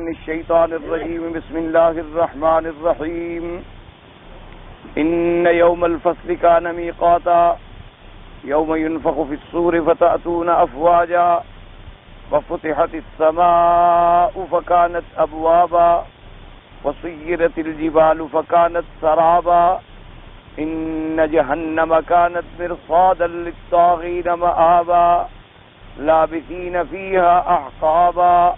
من الشيطان الرجيم بسم الله الرحمن الرحيم إن يوم الفصل كان ميقاتا يوم ينفخ في الصور فتأتون أفواجا وفتحت السماء فكانت أبوابا وسيرت الجبال فكانت سرابا إن جهنم كانت مرصادا للطاغين مآبا لابثين فيها أحقابا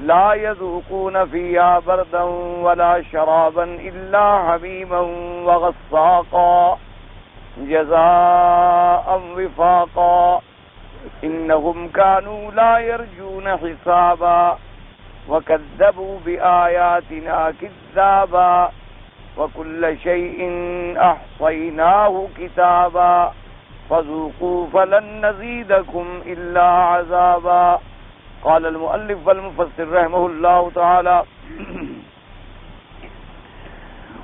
لا يذوقون فيها بردا ولا شرابا إلا حميما وغساقا جزاء وفاقا إنهم كانوا لا يرجون حسابا وكذبوا بآياتنا كذابا وكل شيء أحصيناه كتابا فذوقوا فلن نزيدكم إلا عذابا قال المؤلف والمفسر رحمه الله تعالى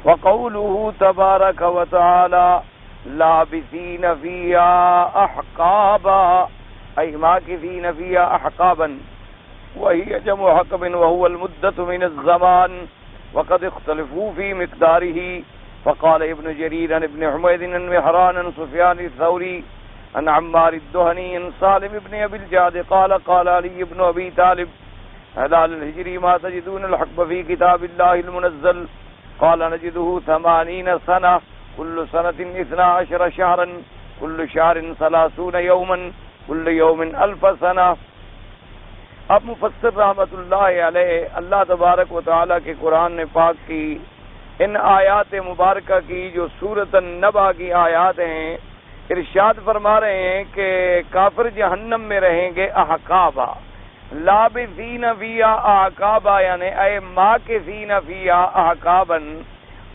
وقوله تبارك وتعالى لابثين فيها أحقابا أي ماكثين فيها أحقابا وهي جمع حقب وهو المدة من الزمان وقد اختلفوا في مقداره فقال ابن جرير عن ابن حميد عن مهران عن سفيان الثوري عن عمار الدهني عن سالم بن أبي الجعد قال قال علي بن أبي طالب هلال الهجري ما تجدون الحقب في كتاب الله المنزل قال نجده 80 سنة كل سنة 12 شهرا كل شهر 30 يوما كل يوم 1000 سنة. اب مفسر رحمت اللہ علیہ اللہ تبارک و تعالیٰ کے قرآن پاک کی ان آیات مبارکہ کی جو سورۃ النبأ کی آیات ہیں ارشاد فرما رہے ہیں کہ کافر جہنم میں رہیں گے احقابا لابثین فیہا احقابا یعنی اے ماکثین فیہا احقابا.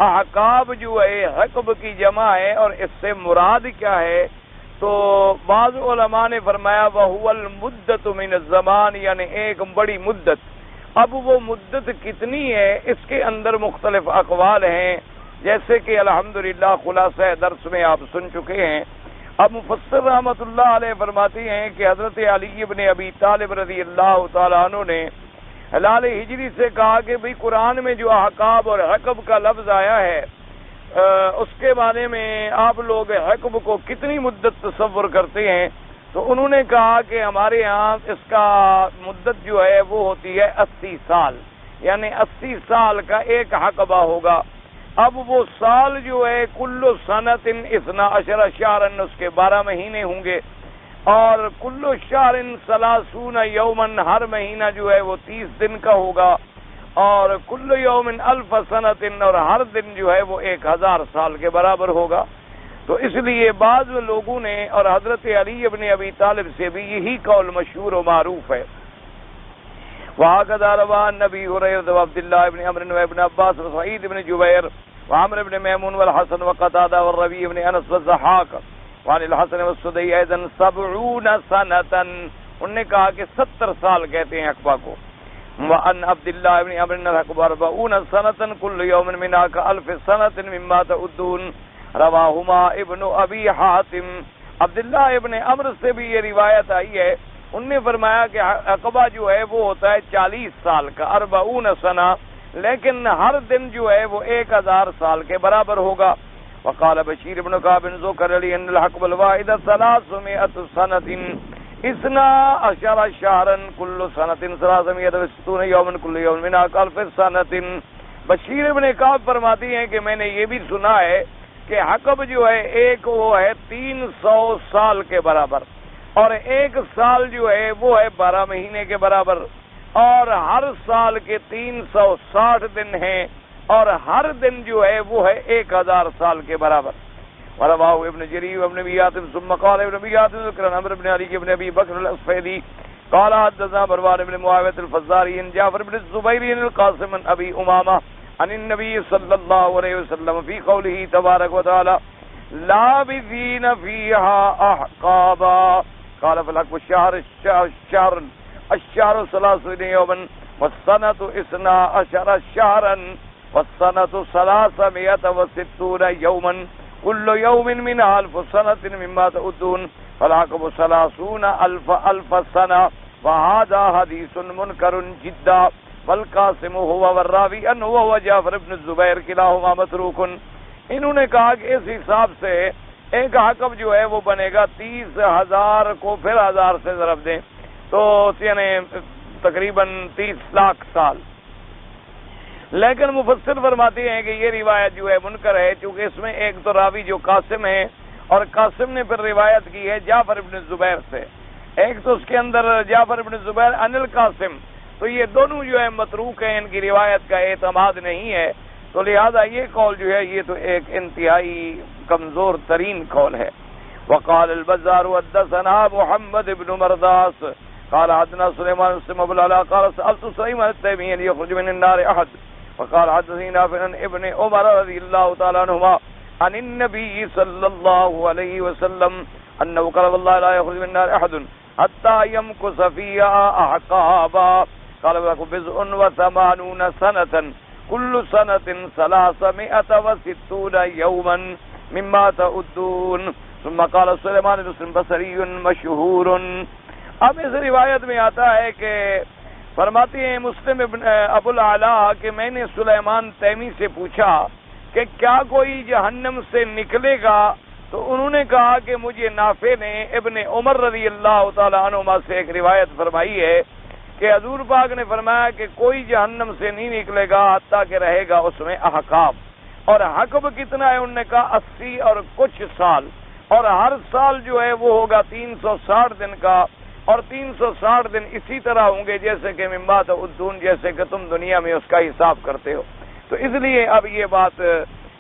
احقاب جو ہے حقب کی جمع ہے اور اس سے مراد کیا ہے تو بعض علماء نے فرمایا وَهُوَ الْمُدَّةُ مِنَ الزَّمَانِ یعنی ایک بڑی مدت. اب وہ مدت کتنی ہے اس کے اندر مختلف اقوال ہیں جیسے کہ الحمدللہ خلاصہ درس میں آپ سن چکے ہیں. اب مفسر رحمت اللہ علیہ فرماتی ہیں کہ حضرت علی بن ابی طالب رضی اللہ تعالیٰ عنہ نے ہلال ہجری سے کہا کہ بھئی قرآن میں جو احقاب اور حقب کا لفظ آیا ہے اس کے بارے میں آپ لوگ حقب کو کتنی مدت تصور کرتے ہیں تو انہوں نے کہا کہ ہمارے ہاں اس کا مدت جو ہے وہ ہوتی ہے 80 سال یعنی 80 سال کا ایک حقبہ ہوگا. اب وہ سال جو ہے کل سنت 12 شہرن اس کے 12 مہینے ہوں گے اور کل شہر 30 یومن ہر مہینہ جو ہے وہ 30 دن کا ہوگا اور کل یوم 1000 سنت اور ہر دن جو ہے وہ 1000 سال کے برابر ہوگا. تو اس لیے بعض لوگوں نے اور حضرت علی ابن ابی طالب سے بھی یہی قول مشہور و معروف ہے. وَهَكَذَا رَوَى عَنْ أَبِي هُرَيْرَةَ وعبد الله بن عمرو وابن عباس وسعيد بن جبير وعمرو بن ميمون والحسن وقتادة والربيع بن أنس والضحاك وعن الحسن والسدي أيضا 70 سنة انہوں نے کہا کہ 70 سال کہتے ہیں حقبہ کو. وعن عبد الله بن عمرو الحقب 40 سنة كل يوم منها كألف سنة مما تعدون رواهما ابن ابی حاتم. عبداللہ ابن عمرو سے بھی یہ روایت آئی ہے انہوں نے فرمایا کہ عقبہ جو ہے وہ ہوتا ہے 40 سال کا 40 سنہ لیکن ہر دن جو ہے وہ 1000 سال کے برابر ہوگا. وقال بشیر بن کعب ذکر علی ان الحقب الواحد 300 سنة 12 شهرا كل سنة 360 يوما كل يوم منها كألف سنة. بشیر ابن کعب فرماتی ہیں کہ میں نے یہ بھی سنا ہے کہ حقب جو ہے ایک وہ ہے 300 سال کے برابر اور ایک سال جو ہے وہ ہے 12 مہینے کے برابر اور ہر سال کے 360 دن ہیں اور ہر دن جو ہے وہ ہے 1000 سال کے برابر. ورواه ابن جرير وابن ابي حاتم ثم قال ابن ابي حاتم ذكر عمرو بن علي بن ابي بكر الاسفيدي قال حدثنا مروان بن معاويه الفزاري عن جعفر بن الزبير بن القاسم عن ابي امامه عن النبي صلى الله عليه وسلم في قوله تبارك وتعالى لابثين فيها احقابا قال فالحق الشهر 30 يوما والسنة 12 شهرا والسنة 360 يوما كل يوم من 1000 سنة مما تعدون فالعقب 30,000 سنة وهذا حديث منكر جدا والقاسم هو والراوی عنہ وهو جعفر بن الزبیر کلاہما متروک. انہوں نے کہا کہ اس حساب سے ایک حقب جو ہے وہ بنے گا 30,000 کو پھر 1000 سے ضرب دیں تو یعنی تقریباً 30 لاکھ سال. لیکن مفسر فرماتے ہیں کہ یہ روایت جو ہے منکر ہے، چونکہ اس میں ایک تو راوی جو قاسم ہے اور قاسم نے پھر روایت کی ہے جعفر بن الزبیر سے، ایک تو اس کے اندر جعفر بن الزبیر عن القاسم، تو یہ دونوں جو ہے متروک ہیں، ان کی روایت کا اعتماد نہیں ہے. تو لہذا یہ قول جو ہے یہ تو ایک انتہائی کمزور ترین قول ہے. وقال البزار حدثنا محمد بن مرداس قال حدثنا سليمان بن ابو العلاء قال سألت سليمان التيمي يخرج من النار احد فقال حدثني نافع عن ابن عمر رضي الله تعالى عنهما عن النبي صلى الله عليه وسلم انه قال والله لا يخرج من النار احد حتى يمكث فيها احقابا قال وله بضع وثمانون سنة كل سنة 360 يوما مما تعدون. ثم قال سليمان بن بصري مشهور. اب اس روایت میں آتا ہے کہ فرماتے ہیں مسلم ابن ابو العلاء کہ میں نے سلیمان تیمی سے پوچھا کہ کیا کوئی جہنم سے نکلے گا، تو انہوں نے کہا کہ مجھے نافع نے ابن عمر رضی اللہ تعالی عنہما سے ایک روایت فرمائی ہے کہ حضور پاک نے فرمایا کہ کوئی جہنم سے نہیں نکلے گا حتیٰ کہ رہے گا اس میں احقاب. اور حقب کتنا ہے؟ انہوں نے کہا 80 اور کچھ سال، اور ہر سال جو ہے وہ ہوگا 360 دن کا، اور 360 دن اسی طرح ہوں گے جیسے کہ ممبات ادون، جیسے کہ تم دنیا میں اس کا حساب کرتے ہو. تو اس لیے اب یہ بات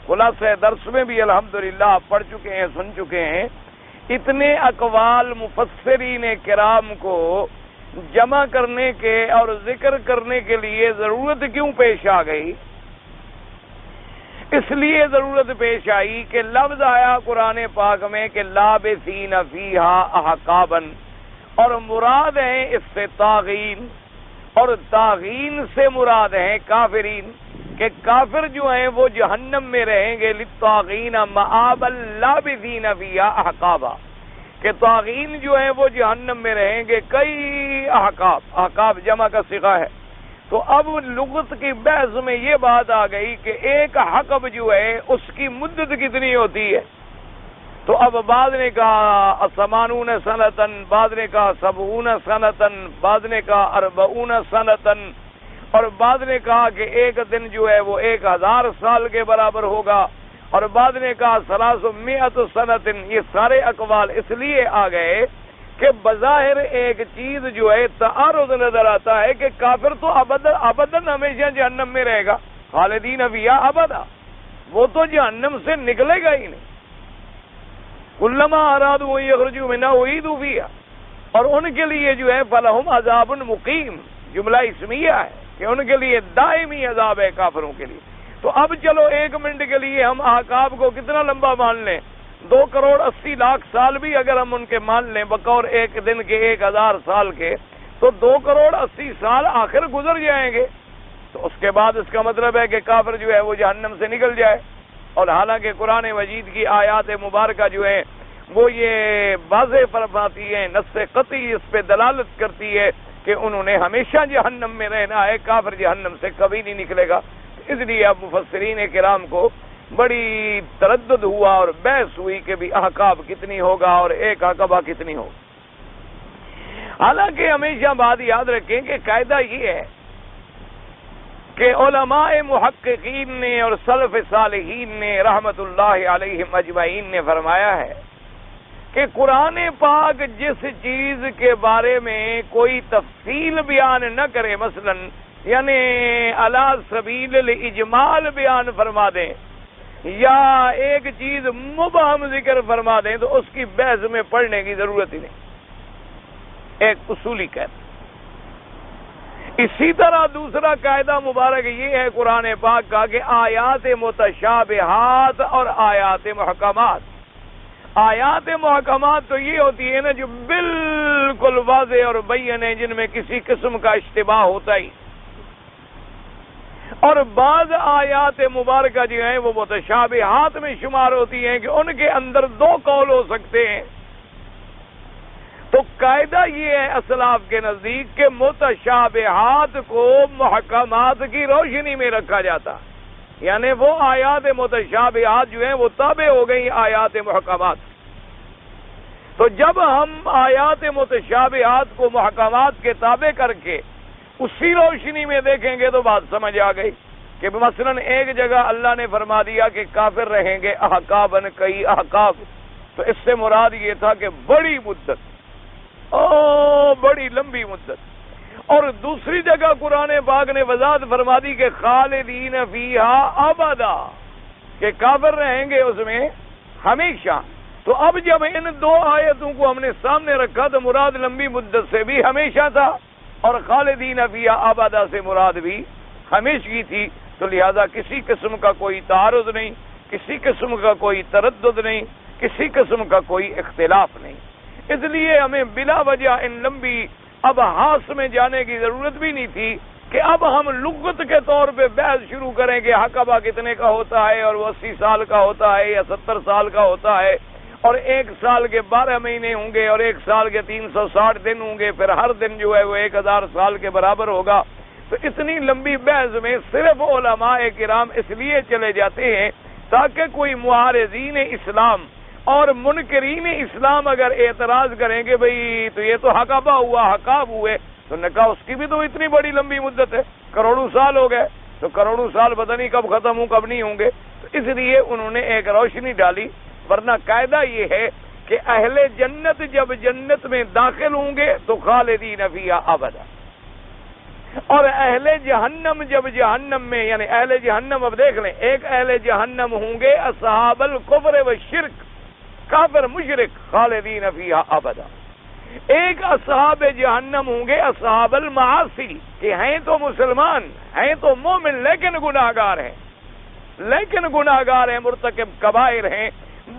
خلاصہ درس میں بھی الحمدللہ آپ پڑھ چکے ہیں، سن چکے ہیں. اتنے اقوال مفسرین کرام کو جمع کرنے کے اور ذکر کرنے کے لیے ضرورت کیوں پیش آ گئی؟ اس لیے ضرورت پیش آئی کہ لفظ آیا قرآن پاک میں کہ لابثین فیہا احقابا، اور مراد ہیں اس سے طاغین، اور طاغین سے مراد ہیں کافرین، کہ کافر جو ہیں وہ جہنم میں رہیں گے للطاغین مآبا لابثین فیہا احقابا، کہ طاغین جو ہیں وہ جہنم میں رہیں گے کئی احقاب. احقاب جمع کا صیغہ ہے. تو اب لغت کی بحث میں یہ بات آ گئی کہ ایک حقب جو ہے اس کی مدت کتنی ہوتی ہے. تو اب بعض نے کہا 80 سنتن، بعض نے کہا 70 سنتن، بعض نے کہا 40 سنتن، اور بعض نے کہا کہ ایک دن جو ہے وہ 1000 سال کے برابر ہوگا، اور بعد نے کہا 300 سنتن. یہ سارے اقوال اس لیے آ گئے کہ بظاہر ایک چیز جو ہے تعارض نظر آتا ہے کہ کافر تو ابداً ہمیشہ جہنم میں رہے گا، خالدین فیہا ابدا، وہ تو جہنم سے نکلے گا ہی نہیں. کلما ارادوا ان یخرجوا منها اعیدوا فیہا، اور ان کے لیے جو ہے فلہم عذاب مقیم، جملہ اسمیہ ہے کہ ان کے لیے دائمی عذاب ہے کافروں کے لیے. تو اب چلو 1 منٹ کے لیے ہم احقاب کو کتنا لمبا مان لیں، 2 کروڑ 80 لاکھ سال بھی اگر ہم ان کے مان لیں بقور ایک دن کے 1000 سال کے، تو 2 کروڑ 80 سال آخر گزر جائیں گے. تو اس کے بعد اس کا مطلب ہے کہ کافر جو ہے وہ جہنم سے نکل جائے. اور حالانکہ قرآن مجید کی آیات مبارکہ جو ہیں وہ یہ واضح فرماتی ہیں، نص قطعی اس پہ دلالت کرتی ہے کہ انہوں نے ہمیشہ جہنم میں رہنا ہے، کافر جہنم سے کبھی نہیں نکلے گا. اس لیے اب مفسرین کرام کو بڑی تردد ہوا اور بحث ہوئی کہ بھی احقاب کتنی ہوگا اور ایک عقبہ کتنی ہوگا. حالانکہ ہمیشہ بات یاد رکھیں کہ قاعدہ یہ ہے کہ علماء محققین نے اور سلف صالحین نے رحمت اللہ علیہم اجمعین نے فرمایا ہے کہ قرآن پاک جس چیز کے بارے میں کوئی تفصیل بیان نہ کرے، مثلا یعنی علی سبیل الاجمال بیان فرما دیں یا ایک چیز مبہم ذکر فرما دیں تو اس کی بحث میں پڑھنے کی ضرورت ہی نہیں. ایک اصولی قاعدہ. اسی طرح دوسرا قاعدہ مبارک یہ ہے قرآن پاک کا کہ آیات متشابہات اور آیات محکمات. آیات محکمات تو یہ ہوتی ہے نا جو بالکل واضح اور بین ہے، جن میں کسی قسم کا اشتباہ ہوتا ہی. اور بعض آیات مبارکہ جو ہیں وہ متشابہات میں شمار ہوتی ہیں کہ ان کے اندر 2 قول ہو سکتے ہیں. تو تو قاعدہ یہ ہے اسلاف کے نزدیک کہ متشابہات کو محکمات کی روشنی میں رکھا جاتا، یعنی وہ آیات متشابہات جو ہیں وہ تابع ہو گئی آیات محکمات. تو جب ہم آیات متشابہات کو محکمات کے تابع کر کے اسی روشنی میں دیکھیں گے تو بات سمجھ آ گئی کہ مثلا ایک جگہ اللہ نے فرما دیا کہ کافر رہیں گے احقاباً کئی احقاب، تو اس سے مراد یہ تھا کہ بڑی مدت، بڑی لمبی مدت. اور دوسری جگہ قرآن پاک نے وضاحت فرما دی کہ خالدین فیہا ابدا، کہ کافر رہیں گے اس میں ہمیشہ. تو اب جب ان دو آیتوں کو ہم نے سامنے رکھا تو مراد لمبی مدت سے بھی ہمیشہ تھا اور خالدین فیہا ابدا سے مراد بھی ہمیشگی تھی. تو لہذا کسی قسم کا کوئی تعارض نہیں، کسی قسم کا کوئی تردد نہیں، کسی قسم کا کوئی اختلاف نہیں. اس لیے ہمیں بلا وجہ ان لمبی ابحاث میں جانے کی ضرورت بھی نہیں تھی کہ اب ہم لغت کے طور پہ بحث شروع کریں کہ حقبہ کتنے کا ہوتا ہے اور وہ 80 سال کا ہوتا ہے یا 70 سال کا ہوتا ہے، اور 1 سال کے 12 مہینے ہوں گے اور 1 سال کے 360 دن ہوں گے، پھر ہر دن جو ہے وہ 1000 سال کے برابر ہوگا. تو اتنی لمبی بحث میں صرف علماء کرام اس لیے چلے جاتے ہیں تاکہ کوئی معارضین اسلام اور منکرین اسلام اگر اعتراض کریں کہ بھئی تو یہ تو حقبہ ہوا، حقاب ہوئے، تو نے کہا اس کی بھی تو اتنی بڑی لمبی مدت ہے، کروڑوں سال ہو گئے، تو کروڑوں سال پتہ نہیں کب ختم ہوں کب نہیں ہوں گے. تو اس لیے انہوں نے ایک روشنی ڈالی. ورنہ قاعدہ یہ ہے کہ اہل جنت جب جنت میں داخل ہوں گے تو خالدین فیہا ابدا، اور اہل جہنم جب جہنم میں، یعنی اہل جہنم، اب دیکھ لیں، ایک اہل جہنم ہوں گے اصحاب الکفر والشرک، کافر مشرک، خالدین فیہا ابدا. ایک اصحاب جہنم ہوں گے اصحاب المعاصی، کہ ہیں تو مسلمان، ہیں تو مومن لیکن گناہگار ہیں، مرتکب کبائر ہیں.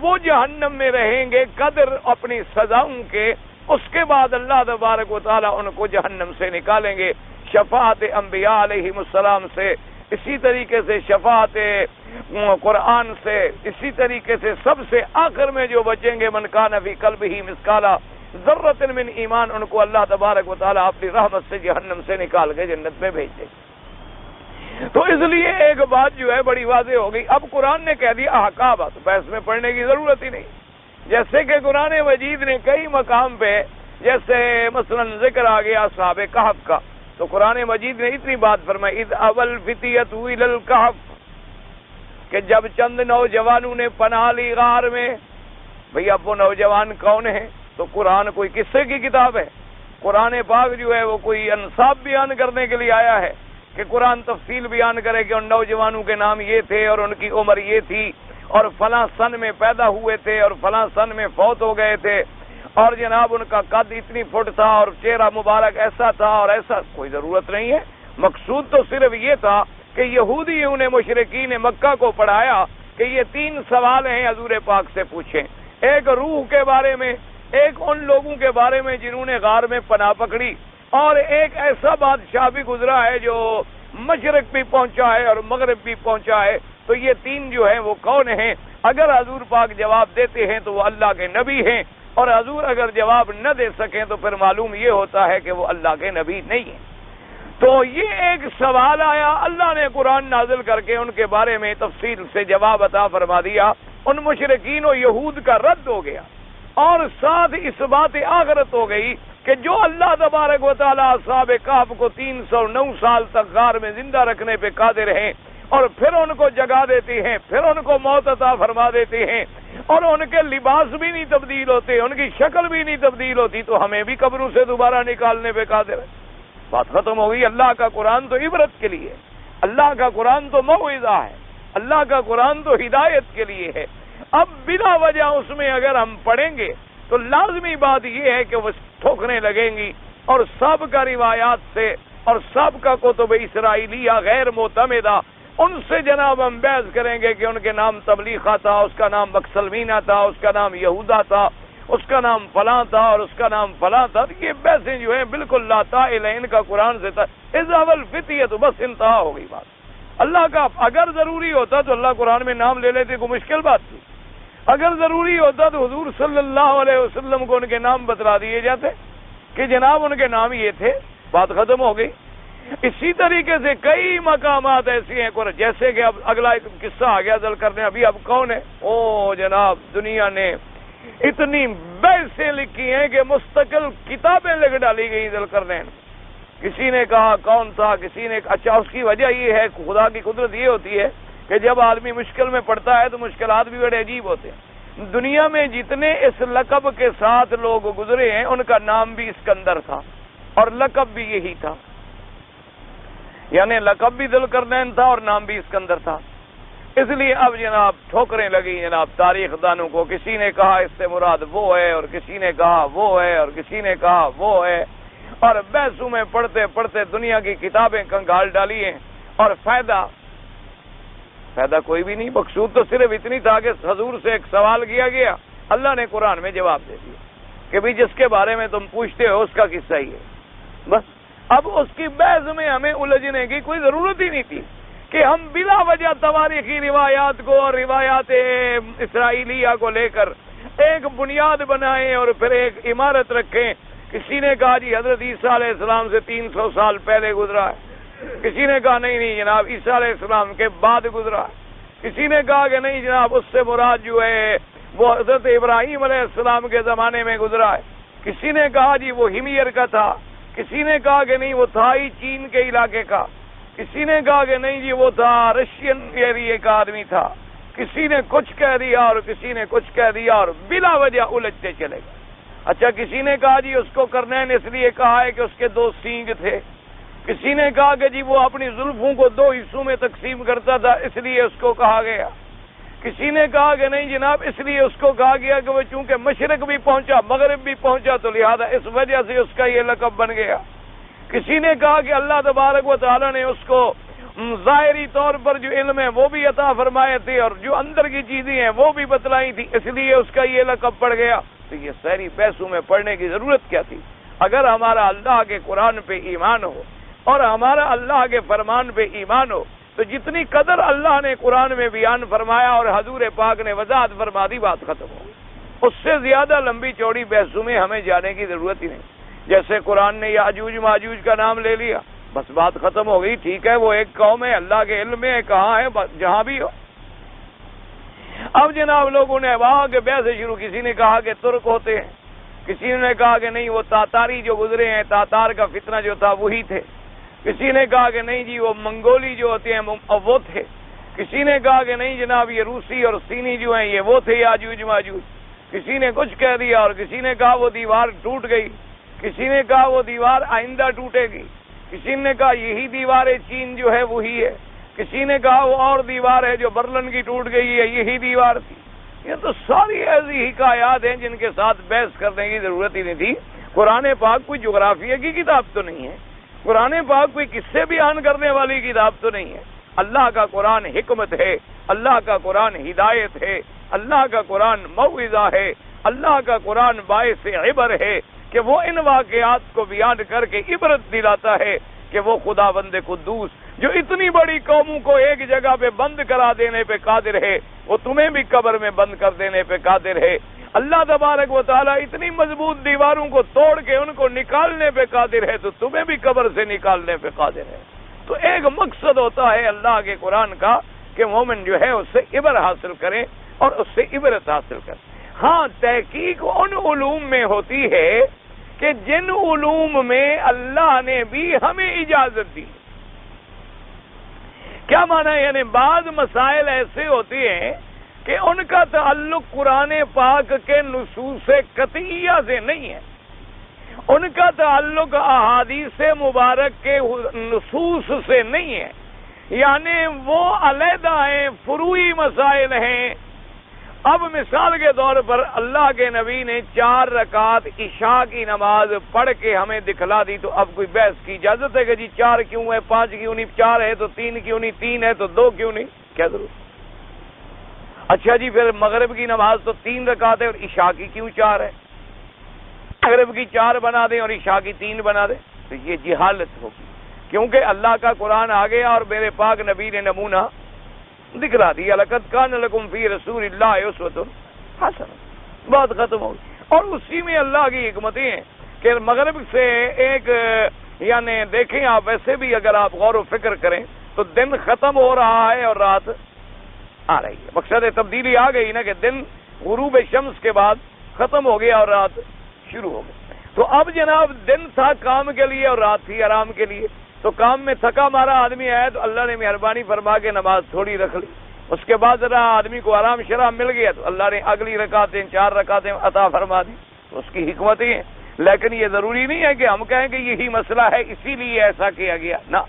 وہ جہنم میں رہیں گے قدر اپنی سزاؤں کے. اس کے بعد اللہ تبارک و تعالی ان کو جہنم سے نکالیں گے شفاعت انبیاء علیہم السلام سے، اسی طریقے سے شفاعت قرآن سے، اسی طریقے سے سب سے آخر میں جو بچیں گے من کان فی قلبہ مثقال ذرۃ من ایمان، ان کو اللہ تبارک و تعالی اپنی رحمت سے جہنم سے نکال کے جنت میں بھیج دے. تو اس لیے ایک بات جو ہے بڑی واضح ہو گئی. اب قرآن نے کہہ دیا احقاب، تو بحث میں پڑھنے کی ضرورت ہی نہیں. جیسے کہ قرآن مجید نے کئی مقام پہ، جیسے مثلا ذکر آ گیا اصحاب کہف کا، تو قرآن مجید نے اتنی بات فرمائی اذ اول فتیۃ الی الکہف، کہ جب چند نوجوانوں نے پناہ لی غار میں. بھئی اب وہ نوجوان کون ہیں؟ تو قرآن کوئی قصے کی کتاب ہے؟ قرآن پاک جو ہے وہ کوئی انصاف بیان کرنے کے لیے آیا ہے کہ قرآن تفصیل بیان کرے کہ ان نوجوانوں کے نام یہ تھے اور ان کی عمر یہ تھی اور فلاں سن میں پیدا ہوئے تھے اور فلاں سن میں فوت ہو گئے تھے اور جناب ان کا قد اتنی فٹ تھا اور چہرہ مبارک ایسا تھا اور ایسا؟ کوئی ضرورت نہیں ہے. مقصود تو صرف یہ تھا کہ یہودیوں نے مشرکین مکہ کو پڑھایا کہ یہ 3 سوال ہیں حضور پاک سے پوچھیں. ایک روح کے بارے میں، ایک ان لوگوں کے بارے میں جنہوں نے غار میں پناہ پکڑی، اور ایک ایسا بادشاہ بھی گزرا ہے جو مشرق بھی پہنچا ہے اور مغرب بھی پہنچا ہے. تو یہ 3 جو ہیں وہ کون ہیں؟ اگر حضور پاک جواب دیتے ہیں تو وہ اللہ کے نبی ہیں، اور حضور اگر جواب نہ دے سکیں تو پھر معلوم یہ ہوتا ہے کہ وہ اللہ کے نبی نہیں ہیں. تو یہ ایک سوال آیا، اللہ نے قرآن نازل کر کے ان کے بارے میں تفصیل سے جواب عطا فرما دیا. ان مشرکین و یہود کا رد ہو گیا، اور ساتھ اس بات آخرت ہو گئی کہ جو اللہ تبارک و تعالی اصحاب کہف کو 309 سال تک غار میں زندہ رکھنے پہ قادر ہیں، اور پھر ان کو جگا دیتے ہیں، پھر ان کو موت عطا فرما دیتے ہیں، اور ان کے لباس بھی نہیں تبدیل ہوتے، ان کی شکل بھی نہیں تبدیل ہوتی، تو ہمیں بھی قبروں سے دوبارہ نکالنے پہ قادر ہے. بات ختم ہو گئی. اللہ کا قرآن تو عبرت کے لیے، اللہ کا قرآن تو موعظہ ہے، اللہ کا قرآن تو ہدایت کے لیے ہے. اب بلا وجہ اس میں اگر ہم پڑھیں گے تو لازمی بات یہ ہے کہ وہ ٹھوکریں لگیں گی، اور سابقہ روایات سے اور سابقہ کتب اسرائیلیہ غیر معتمدہ ان سے جناب ہم بحث کریں گے کہ ان کے نام تبلیغہ تھا، اس کا نام بکسلمینہ تھا، اس کا نام یہودا تھا، اس کا نام فلاں تھا اور اس کا نام فلاں تھا. یہ بحثیں جو ہیں بالکل لا طائل ان کا قرآن سے تھا. اذ اول فتیہ تو بس انتہا ہو گئی بات. اللہ کا اگر ضروری ہوتا تو اللہ قرآن میں نام لے لیتے، کوئی مشکل بات تھی. اگر ضروری ہوتا تو حضور صلی اللہ علیہ وسلم کو ان کے نام بتلا دیے جاتے کہ جناب ان کے نام یہ تھے، بات ختم ہو گئی۔ اسی طریقے سے کئی مقامات ایسی ہیں، جیسے کہ اب اگلا ایک قصہ آ گیا ذل کرنے، ابھی اب کون ہے؟ او جناب، دنیا نے اتنی بحثیں لکھی ہیں کہ مستقل کتابیں لکھ ڈالی گئی ذل کرنے۔ کسی نے کہا کون تھا، کسی نے اچھا اس کی وجہ یہ ہے، خدا کی قدرت یہ ہوتی ہے کہ جب آدمی مشکل میں پڑتا ہے تو مشکلات بھی بڑے عجیب ہوتے ہیں۔ دنیا میں جتنے اس لقب کے ساتھ لوگ گزرے ہیں ان کا نام بھی اسکندر تھا اور لقب بھی یہی تھا، یعنی لقب بھی ذوالقرنین تھا اور نام بھی اسکندر تھا۔ اس لیے اب جناب ٹھوکریں لگی جناب تاریخ دانوں کو، کسی نے کہا اس سے مراد وہ ہے اور کسی نے کہا وہ ہے اور کسی نے کہا وہ ہے، اور بحثوں میں پڑھتے پڑھتے دنیا کی کتابیں کنگال ڈالی ہیں، اور فائدہ کوئی بھی نہیں۔ مقصود تو صرف اتنی تھا کہ حضور سے ایک سوال کیا گیا، اللہ نے قرآن میں جواب دے دیا کہ بھی جس کے بارے میں تم پوچھتے ہو اس کا قصہ ہی ہے، بس۔ اب اس کی بحث میں ہمیں الجھنے کی کوئی ضرورت ہی نہیں تھی کہ ہم بلا وجہ تواریخی روایات کو اور روایات اسرائیلیہ کو لے کر ایک بنیاد بنائیں اور پھر ایک عمارت رکھیں۔ کسی نے کہا جی حضرت عیسیٰ علیہ السلام سے 300 سال پہلے گزرا ہے، کسی نے کہا نہیں جناب عیسیٰ علیہ السلام کے بعد گزرا ہے، کسی نے کہا کہ نہیں جناب اس سے مراد جو ہے وہ حضرت ابراہیم علیہ السلام کے زمانے میں گزرا ہے، کسی نے کہا جی وہ ہمیر کا تھا، کسی نے کہا کہ نہیں وہ تھا ہی چین کے علاقے کا، کسی نے کہا کہ نہیں جی وہ تھا رشین ایریے کا آدمی تھا، کسی نے کچھ کہہ دیا اور کسی نے کچھ کہہ دیا اور بلا وجہ الجھتے چلے گئے۔ اچھا کسی نے کہا جی اس کو کرنین اس لیے کہا ہے کہ اس کے 2 سینگ تھے، کسی نے کہا کہ جی وہ اپنی زلفوں کو 2 حصوں میں تقسیم کرتا تھا اس لیے اس کو کہا گیا، کسی نے کہا کہ نہیں جناب اس لیے اس کو کہا گیا کہ وہ چونکہ مشرق بھی پہنچا مغرب بھی پہنچا تو لہذا اس وجہ سے اس کا یہ لقب بن گیا، کسی نے کہا کہ اللہ تبارک و تعالیٰ نے اس کو ظاہری طور پر جو علم ہے وہ بھی عطا فرمائے تھے اور جو اندر کی چیزیں ہیں وہ بھی بتلائی تھی اس لیے اس کا یہ لقب پڑ گیا۔ تو یہ ساری بحثوں میں پڑھنے کی ضرورت کیا تھی؟ اگر ہمارا اللہ کے قرآن پہ ایمان ہو اور ہمارا اللہ کے فرمان پہ ایمان ہو تو جتنی قدر اللہ نے قرآن میں بیان فرمایا اور حضور پاک نے وضاحت فرما دی بات ختم ہو۔ اس سے زیادہ لمبی چوڑی بحثوں میں ہمیں جانے کی ضرورت ہی نہیں۔ جیسے قرآن نے یاجوج ماجوج کا نام لے لیا، بس بات ختم ہو گئی، ٹھیک ہے وہ ایک قوم ہے، اللہ کے علم میں کہاں ہے جہاں بھی ہو۔ اب جناب لوگوں نے وہاں کے بحث شروع، کسی نے کہا کہ ترک ہوتے ہیں، کسی نے کہا کہ نہیں وہ تاتاری جو گزرے ہیں تاتار کا فتنہ جو تھا وہی تھے، کسی نے کہا کہ نہیں جی وہ منگولی جو ہوتے ہیں وہ تھے، کسی نے کہا کہ نہیں جناب یہ روسی اور صینی جو ہیں یہ وہ تھے یاجوج ماجوج، کسی نے کچھ کہہ دیا اور کسی نے کہا وہ دیوار ٹوٹ گئی، کسی نے کہا وہ دیوار آئندہ ٹوٹے گی، کسی نے کہا یہی دیوار چین جو ہے وہی ہے، کسی نے کہا وہ اور دیوار ہے جو برلن کی ٹوٹ گئی ہے یہی دیوار تھی۔ یہ تو ساری ایسی حکایات ہیں جن کے ساتھ بحث کرنے کی ضرورت ہی نہیں تھی۔ قرآن پاک کوئی جغرافیہ کی کتاب تو نہیں ہے، قرآن پاک کوئی قصے بیان کرنے والی کتاب تو نہیں ہے۔ اللہ کا قرآن حکمت ہے، اللہ کا قرآن ہدایت ہے، اللہ کا قرآن موعظہ ہے، اللہ کا قرآن باعث عبر ہے کہ وہ ان واقعات کو بیان کر کے عبرت دلاتا ہے کہ وہ خداوند قدوس جو اتنی بڑی قوموں کو ایک جگہ پہ بند کرا دینے پہ قادر ہے وہ تمہیں بھی قبر میں بند کر دینے پہ قادر ہے۔ اللہ تبارک و تعالیٰ اتنی مضبوط دیواروں کو توڑ کے ان کو نکالنے پہ قادر ہے تو تمہیں بھی قبر سے نکالنے پہ قادر ہے۔ تو ایک مقصد ہوتا ہے اللہ کے قرآن کا کہ مومن جو ہے اس سے عبر حاصل کرے اور اس سے عبرت حاصل کرے۔ ہاں تحقیق ان علوم میں ہوتی ہے کہ جن علوم میں اللہ نے بھی ہمیں اجازت دی۔ کیا معنی ہے؟ یعنی بعض مسائل ایسے ہوتے ہیں کہ ان کا تعلق قرآن پاک کے نصوص قطعیہ سے نہیں ہے، ان کا تعلق احادیث مبارک کے نصوص سے نہیں ہے، یعنی وہ علیحدہ ہیں، فروعی مسائل ہیں۔ اب مثال کے طور پر اللہ کے نبی نے 4 رکعت عشاء کی نماز پڑھ کے ہمیں دکھلا دی، تو اب کوئی بحث کی اجازت ہے کہ جی 4 کیوں ہے، 5 کیوں نہیں، 4 ہے تو 3 کیوں نہیں، 3 ہے تو 2 کیوں نہیں؟ کیا ضرورت؟ اچھا جی پھر مغرب کی نماز تو 3 رکعت ہے اور عشاء کی کیوں 4 ہے؟ مغرب کی 4 بنا دیں اور عشاء کی 3 بنا دیں، تو یہ جہالت ہوگی، کیونکہ اللہ کا قرآن آ گیا اور میرے پاک نبی نے نمونہ دکھلا دیا۔ لقد کان لکم فی رسول اللہ اسوۃ حسن، بات ختم ہو گئی۔ اور اسی میں اللہ کی حکمتیں ہیں کہ مغرب سے ایک یعنی دیکھیں آپ ویسے بھی اگر آپ غور و فکر کریں تو دن ختم ہو رہا ہے اور رات آ رہی ہے۔ مقصد تبدیلی آ گئی نا کہ دن غروب شمس کے بعد ختم ہو گیا اور رات شروع ہو گئی۔ تو اب جناب دن تھا کام کے لیے اور رات تھی آرام کے لیے، تو کام میں تھکا مارا آدمی آیا تو اللہ نے مہربانی فرما کے نماز تھوڑی رکھ لی، اس کے بعد ذرا آدمی کو آرام شراب مل گیا تو اللہ نے اگلی رکعتیں 4 رکعتیں عطا فرما دی، اس کی حکمتیں ہیں۔ لیکن یہ ضروری نہیں ہے کہ ہم کہیں کہ یہی مسئلہ ہے اسی لیے ایسا کیا گیا، نہ۔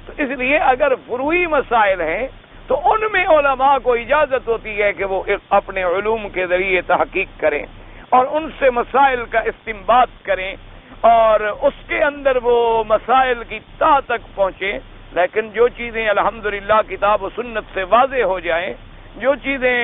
تو اس لیے اگر فروعی مسائل ہیں تو ان میں علماء کو اجازت ہوتی ہے کہ وہ اپنے علوم کے ذریعے تحقیق کریں اور ان سے مسائل کا استنباط کریں اور اس کے اندر وہ مسائل کی تہ تک پہنچیں۔ لیکن جو چیزیں الحمدللہ کتاب و سنت سے واضح ہو جائیں، جو چیزیں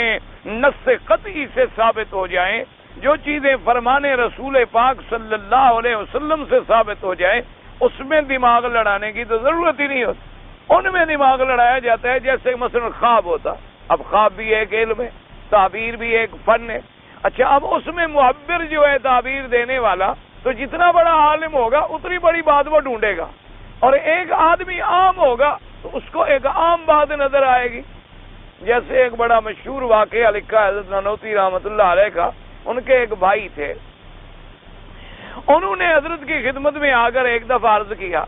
نص قطعی سے ثابت ہو جائیں، جو چیزیں فرمان رسول پاک صلی اللہ علیہ وسلم سے ثابت ہو جائیں، اس میں دماغ لڑانے کی تو ضرورت ہی نہیں ہوتی۔ ان میں دماغ لڑایا جاتا ہے جیسے مثلا خواب ہوتا، اب خواب بھی ایک علم ہے، تعبیر بھی ایک فن ہے۔ اچھا اب اس میں معبر جو ہے تعبیر دینے والا تو جتنا بڑا عالم ہوگا اتنی بڑی بات وہ ڈھونڈے گا، اور ایک آدمی عام ہوگا تو اس کو ایک عام بات نظر آئے گی۔ جیسے ایک بڑا مشہور واقعہ لکھا حضرت نانوتوی رحمۃ اللہ علیہ کا، ان کے ایک بھائی تھے، انہوں نے حضرت کی خدمت میں آ کر ایک دفعہ عرض کیا۔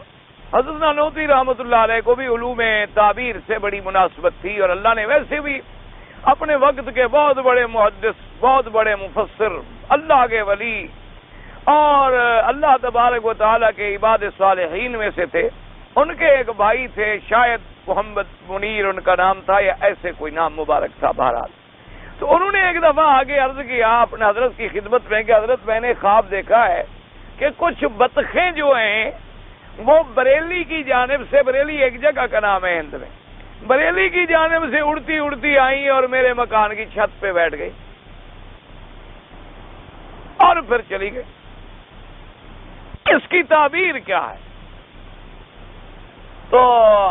حضرت نانوتوی رحمۃ اللہ علیہ کو بھی علوم تعبیر سے بڑی مناسبت تھی، اور اللہ نے ویسے بھی اپنے وقت کے بہت بڑے محدث، بہت بڑے مفسر، اللہ کے ولی اور اللہ تبارک و تعالیٰ کے عباد صالحین میں سے تھے۔ ان کے ایک بھائی تھے، شاید محمد منیر ان کا نام تھا یا ایسے کوئی نام مبارک تھا، بہرحال۔ تو انہوں نے ایک دفعہ آگے عرض کیا اپنے حضرت کی خدمت میں کہ حضرت میں نے خواب دیکھا ہے کہ کچھ بطخیں جو ہیں وہ بریلی کی جانب سے، بریلی ایک جگہ کا نام ہے ہند میں، بریلی کی جانب سے اڑتی اڑتی آئیں اور میرے مکان کی چھت پہ بیٹھ گئی اور پھر چلی گئی۔ اس کی تعبیر کیا ہے؟ تو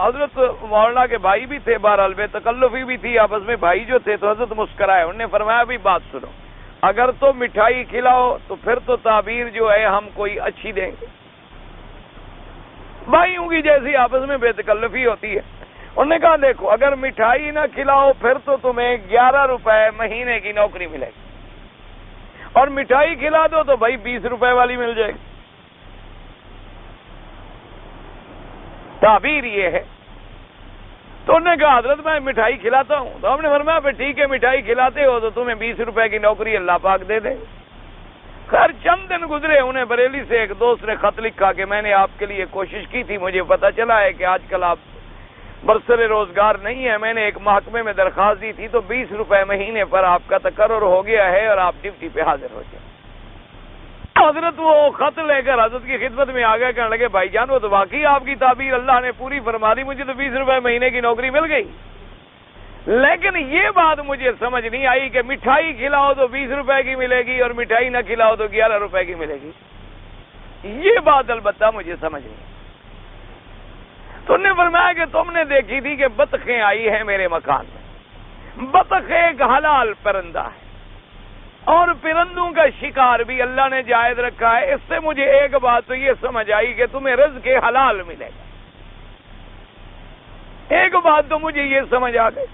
حضرت مولانا کے بھائی بھی تھے، بہرحال بے تکلفی بھی تھی آپس میں، بھائی جو تھے، تو حضرت مسکرائے، انہوں نے فرمایا بھی بات سنو، اگر تو مٹھائی کھلاؤ تو پھر تو تعبیر جو ہے ہم کوئی اچھی دیں گے۔ بھائیوں کی جیسی آپس میں بے تکلفی ہوتی ہے۔ انہوں نے کہا دیکھو اگر مٹھائی نہ کھلاؤ پھر تو تمہیں 11 روپے مہینے کی نوکری ملے گی، اور مٹھائی کھلا دو تو بھائی 20 روپے والی مل جائے گی۔ تعبیر یہ ہے۔ تو انہوں نے کہا حضرت میں مٹھائی کھلاتا ہوں، تو ہم نے فرمایا پھر ٹھیک ہے، مٹھائی کھلاتے ہو تو تمہیں 20 روپے کی نوکری اللہ پاک دے دے۔ خیر چند دن گزرے، انہیں بریلی سے ایک دوست نے خط لکھا کہ میں نے آپ کے لیے کوشش کی تھی، مجھے پتا چلا ہے کہ آج کل آپ برسر روزگار نہیں ہے، میں نے ایک محکمے میں درخواست دی تھی تو 20 روپے مہینے پر آپ کا تقرر ہو گیا ہے اور آپ ڈیوٹی پہ حاضر ہو جائیں۔ حضرت وہ خط لے کر حضرت کی خدمت میں آگے کہنے لگے بھائی جان وہ تو واقعی آپ کی تعبیر اللہ نے پوری فرما دی، مجھے تو 20 روپے مہینے کی نوکری مل گئی، لیکن یہ بات مجھے سمجھ نہیں آئی کہ مٹھائی کھلاؤ تو 20 روپے کی ملے گی اور مٹھائی نہ کھلاؤ تو 11 روپے کی ملے گی، یہ بات البتہ مجھے سمجھ نہیں۔ تو انہوں نے فرمایا کہ تم نے دیکھی تھی کہ بطخیں آئی ہیں میرے مکان میں، بطخ ایک حلال پرندہ ہے اور پرندوں کا شکار بھی اللہ نے جائز رکھا ہے، اس سے مجھے ایک بات تو یہ سمجھ آئی کہ تمہیں رزق حلال ملے گا، ایک بات تو مجھے یہ سمجھ آ گئی،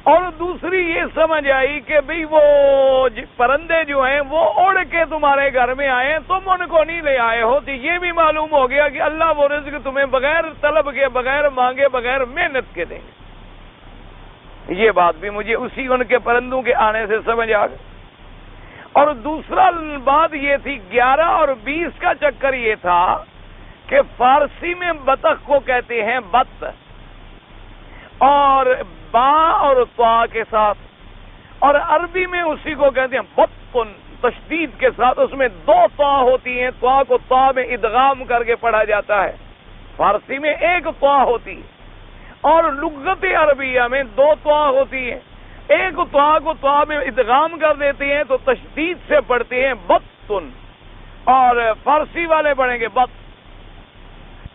اور دوسری یہ سمجھ آئی کہ بھئی وہ پرندے جو ہیں وہ اڑ کے تمہارے گھر میں آئے، تم ان کو نہیں لے آئے ہو، تو یہ بھی معلوم ہو گیا کہ اللہ وہ رزق تمہیں بغیر طلب کے، بغیر مانگے، بغیر محنت کے دیں گے۔ یہ بات بھی مجھے اسی ان کے پرندوں کے آنے سے سمجھ آ گئی۔ اور دوسرا بات یہ تھی 11 اور 20 کا چکر یہ تھا کہ فارسی میں بطخ کو کہتے ہیں بط، اور با اور طا کے ساتھ، اور عربی میں اسی کو کہتے ہیں بطن تشدید کے ساتھ، اس میں 2 طا ہوتی ہیں، طا کو طا میں ادغام کر کے پڑھا جاتا ہے، فارسی میں 1 طا ہوتی ہے، اور لغت عربیہ میں 2 طا ہوتی ہیں، ایک طا کو طا میں ادغام کر دیتے ہیں تو تشدید سے پڑھتے ہیں بطن، اور فارسی والے پڑھیں گے بط۔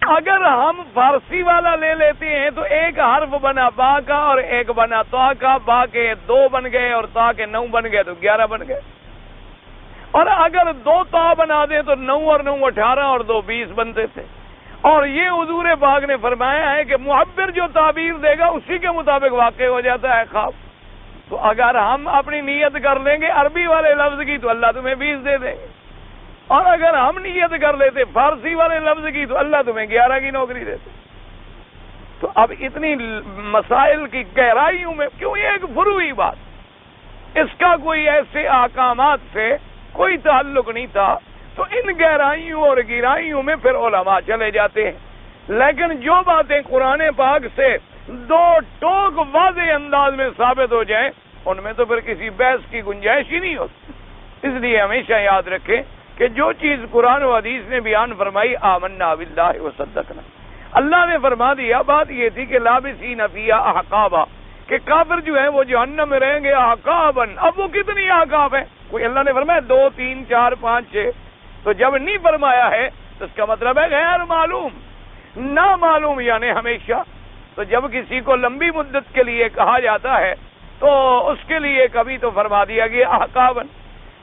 اگر ہم فارسی والا لے لیتے ہیں تو ایک حرف بنا با کا اور ایک بنا تا کا، با کے 2 بن گئے اور تا کے 9 بن گئے تو 11 بن گئے، اور اگر 2 تا بنا دیں تو 9 اور 9 18 اور 2 20 بنتے تھے۔ اور یہ حضور پاک نے فرمایا ہے کہ معبر جو تعبیر دے گا اسی کے مطابق واقع ہو جاتا ہے خواب۔ تو اگر ہم اپنی نیت کر لیں گے عربی والے لفظ کی تو اللہ تمہیں 20 دے دے گے، اور اگر ہم نیت کر لیتے فارسی والے لفظ کی تو اللہ تمہیں 11 کی نوکری دیتے۔ تو اب اتنی مسائل کی گہرائیوں میں کیوں، یہ ایک فروعی بات، اس کا کوئی ایسے احکامات سے کوئی تعلق نہیں تھا، تو ان گہرائیوں اور گہرائیوں میں پھر علماء چلے جاتے ہیں۔ لیکن جو باتیں قرآن پاک سے 2 ٹوک واضح انداز میں ثابت ہو جائیں ان میں تو پھر کسی بحث کی گنجائش ہی نہیں ہوتی۔ اس لیے ہمیشہ یاد رکھیں کہ جو چیز قرآن و حدیث نے بیان فرمائی آمنا باللہ وصدقنا، اللہ نے فرما دیا، بات یہ تھی کہ لابسین فیہا احقابا، کہ کافر جو ہیں وہ جہنم میں رہیں گے احقابن۔ اب وہ کتنی احقاب ہیں؟ کوئی اللہ نے فرمایا 2 3 4 5 6، تو جب نہیں فرمایا ہے تو اس کا مطلب ہے غیر معلوم، نامعلوم یعنی ہمیشہ۔ تو جب کسی کو لمبی مدت کے لیے کہا جاتا ہے تو اس کے لیے کبھی تو فرما دیا گیا احقابن،